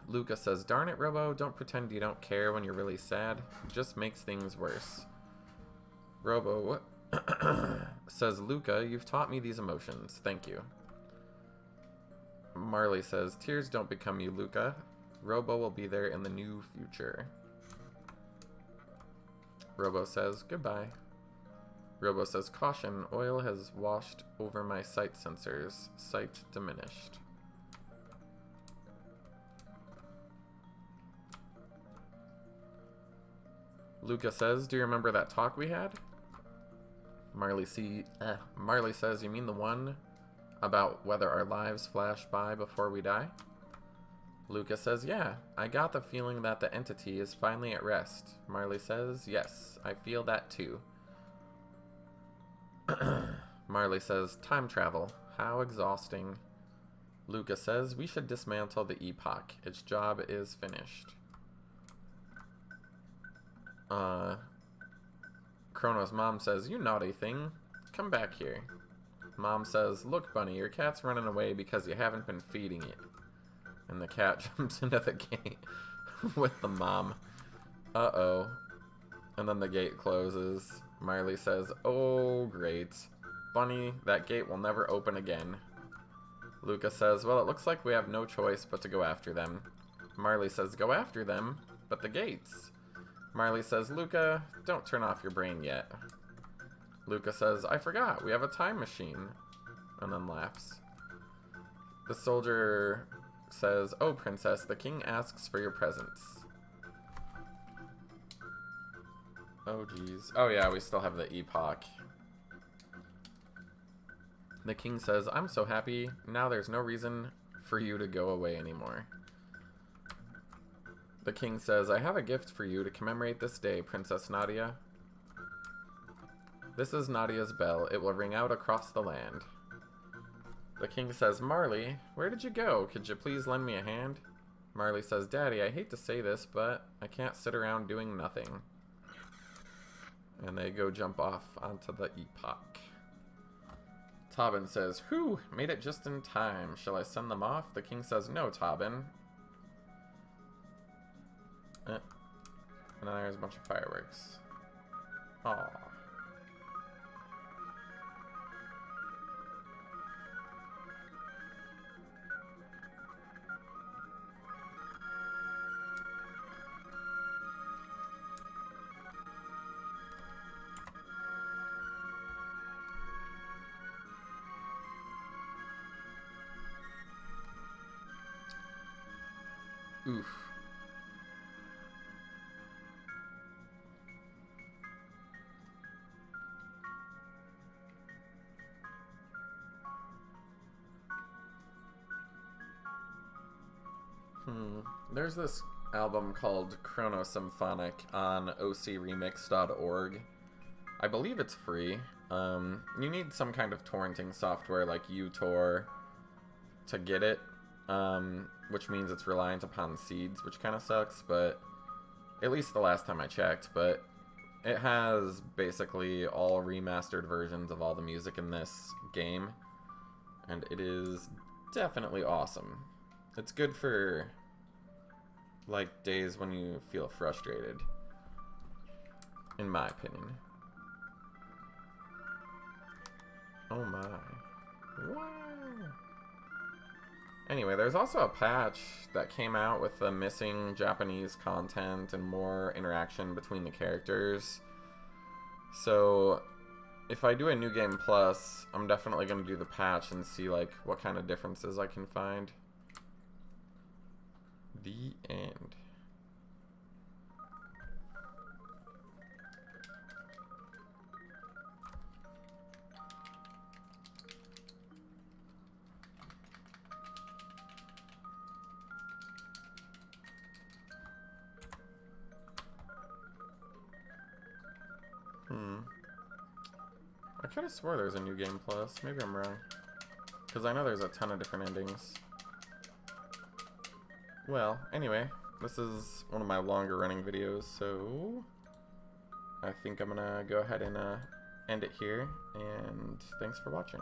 Luca says, darn it, Robo, don't pretend you don't care when you're really sad. It just makes things worse. Robo says, Luca, you've taught me these emotions. Thank you. Marley says, tears don't become you, Luca. Robo will be there in the new future. Robo says, goodbye. Robo says, caution, oil has washed over my sight sensors. Sight diminished. Luca says, do you remember that talk we had? Marley says, you mean the one about whether our lives flash by before we die? Luca says, yeah, I got the feeling that the entity is finally at rest. Marley says, yes, I feel that too. Marley says, time travel, how exhausting. Luca says, we should dismantle the epoch. Its job is finished. Chrono's mom says, you naughty thing, come back here. Mom says, look, Bunny, your cat's running away because you haven't been feeding it. And the cat jumps into the gate with the mom. Uh-oh. And then the gate closes. Marley says, oh, great. Bunny, that gate will never open again. Luca says, well, it looks like we have no choice but to go after them. Marley says, go after them? But the gates. Marley says, Luca, don't turn off your brain yet. Luca says, I forgot, we have a time machine. And then laughs. The soldier says, oh, princess, the king asks for your presents. Oh, geez. Oh, yeah, we still have the epoch. The king says, I'm so happy. Now there's no reason for you to go away anymore. The king says, I have a gift for you to commemorate this day, Princess Nadia. This is Nadia's bell. It will ring out across the land. The king says, Marley, where did you go? Could you please lend me a hand? Marley says, Daddy, I hate to say this, but I can't sit around doing nothing. And they go jump off onto the epoch. Tobin says, Whew, made it just in time. Shall I send them off? The king says, No, Tobin. And then there's a bunch of fireworks. Aww. Oof. There's this album called Chrono Symphonic on ocremix.org. I believe it's free. You need some kind of torrenting software like uTor to get it, which means it's reliant upon seeds, which kind of sucks, but at least the last time I checked. But it has basically all remastered versions of all the music in this game, and it is definitely awesome. It's good for like days when you feel frustrated, in my opinion. Oh my. Wow. Anyway, there's also a patch that came out with the missing Japanese content and more interaction between the characters. So if I do a New Game Plus, I'm definitely going to do the patch and see like what kind of differences I can find. The end. I could have swore there's a New Game Plus. Maybe I'm wrong. Because I know there's a ton of different endings. Well, anyway, this is one of my longer running videos, so I think I'm gonna go ahead and end it here, and thanks for watching.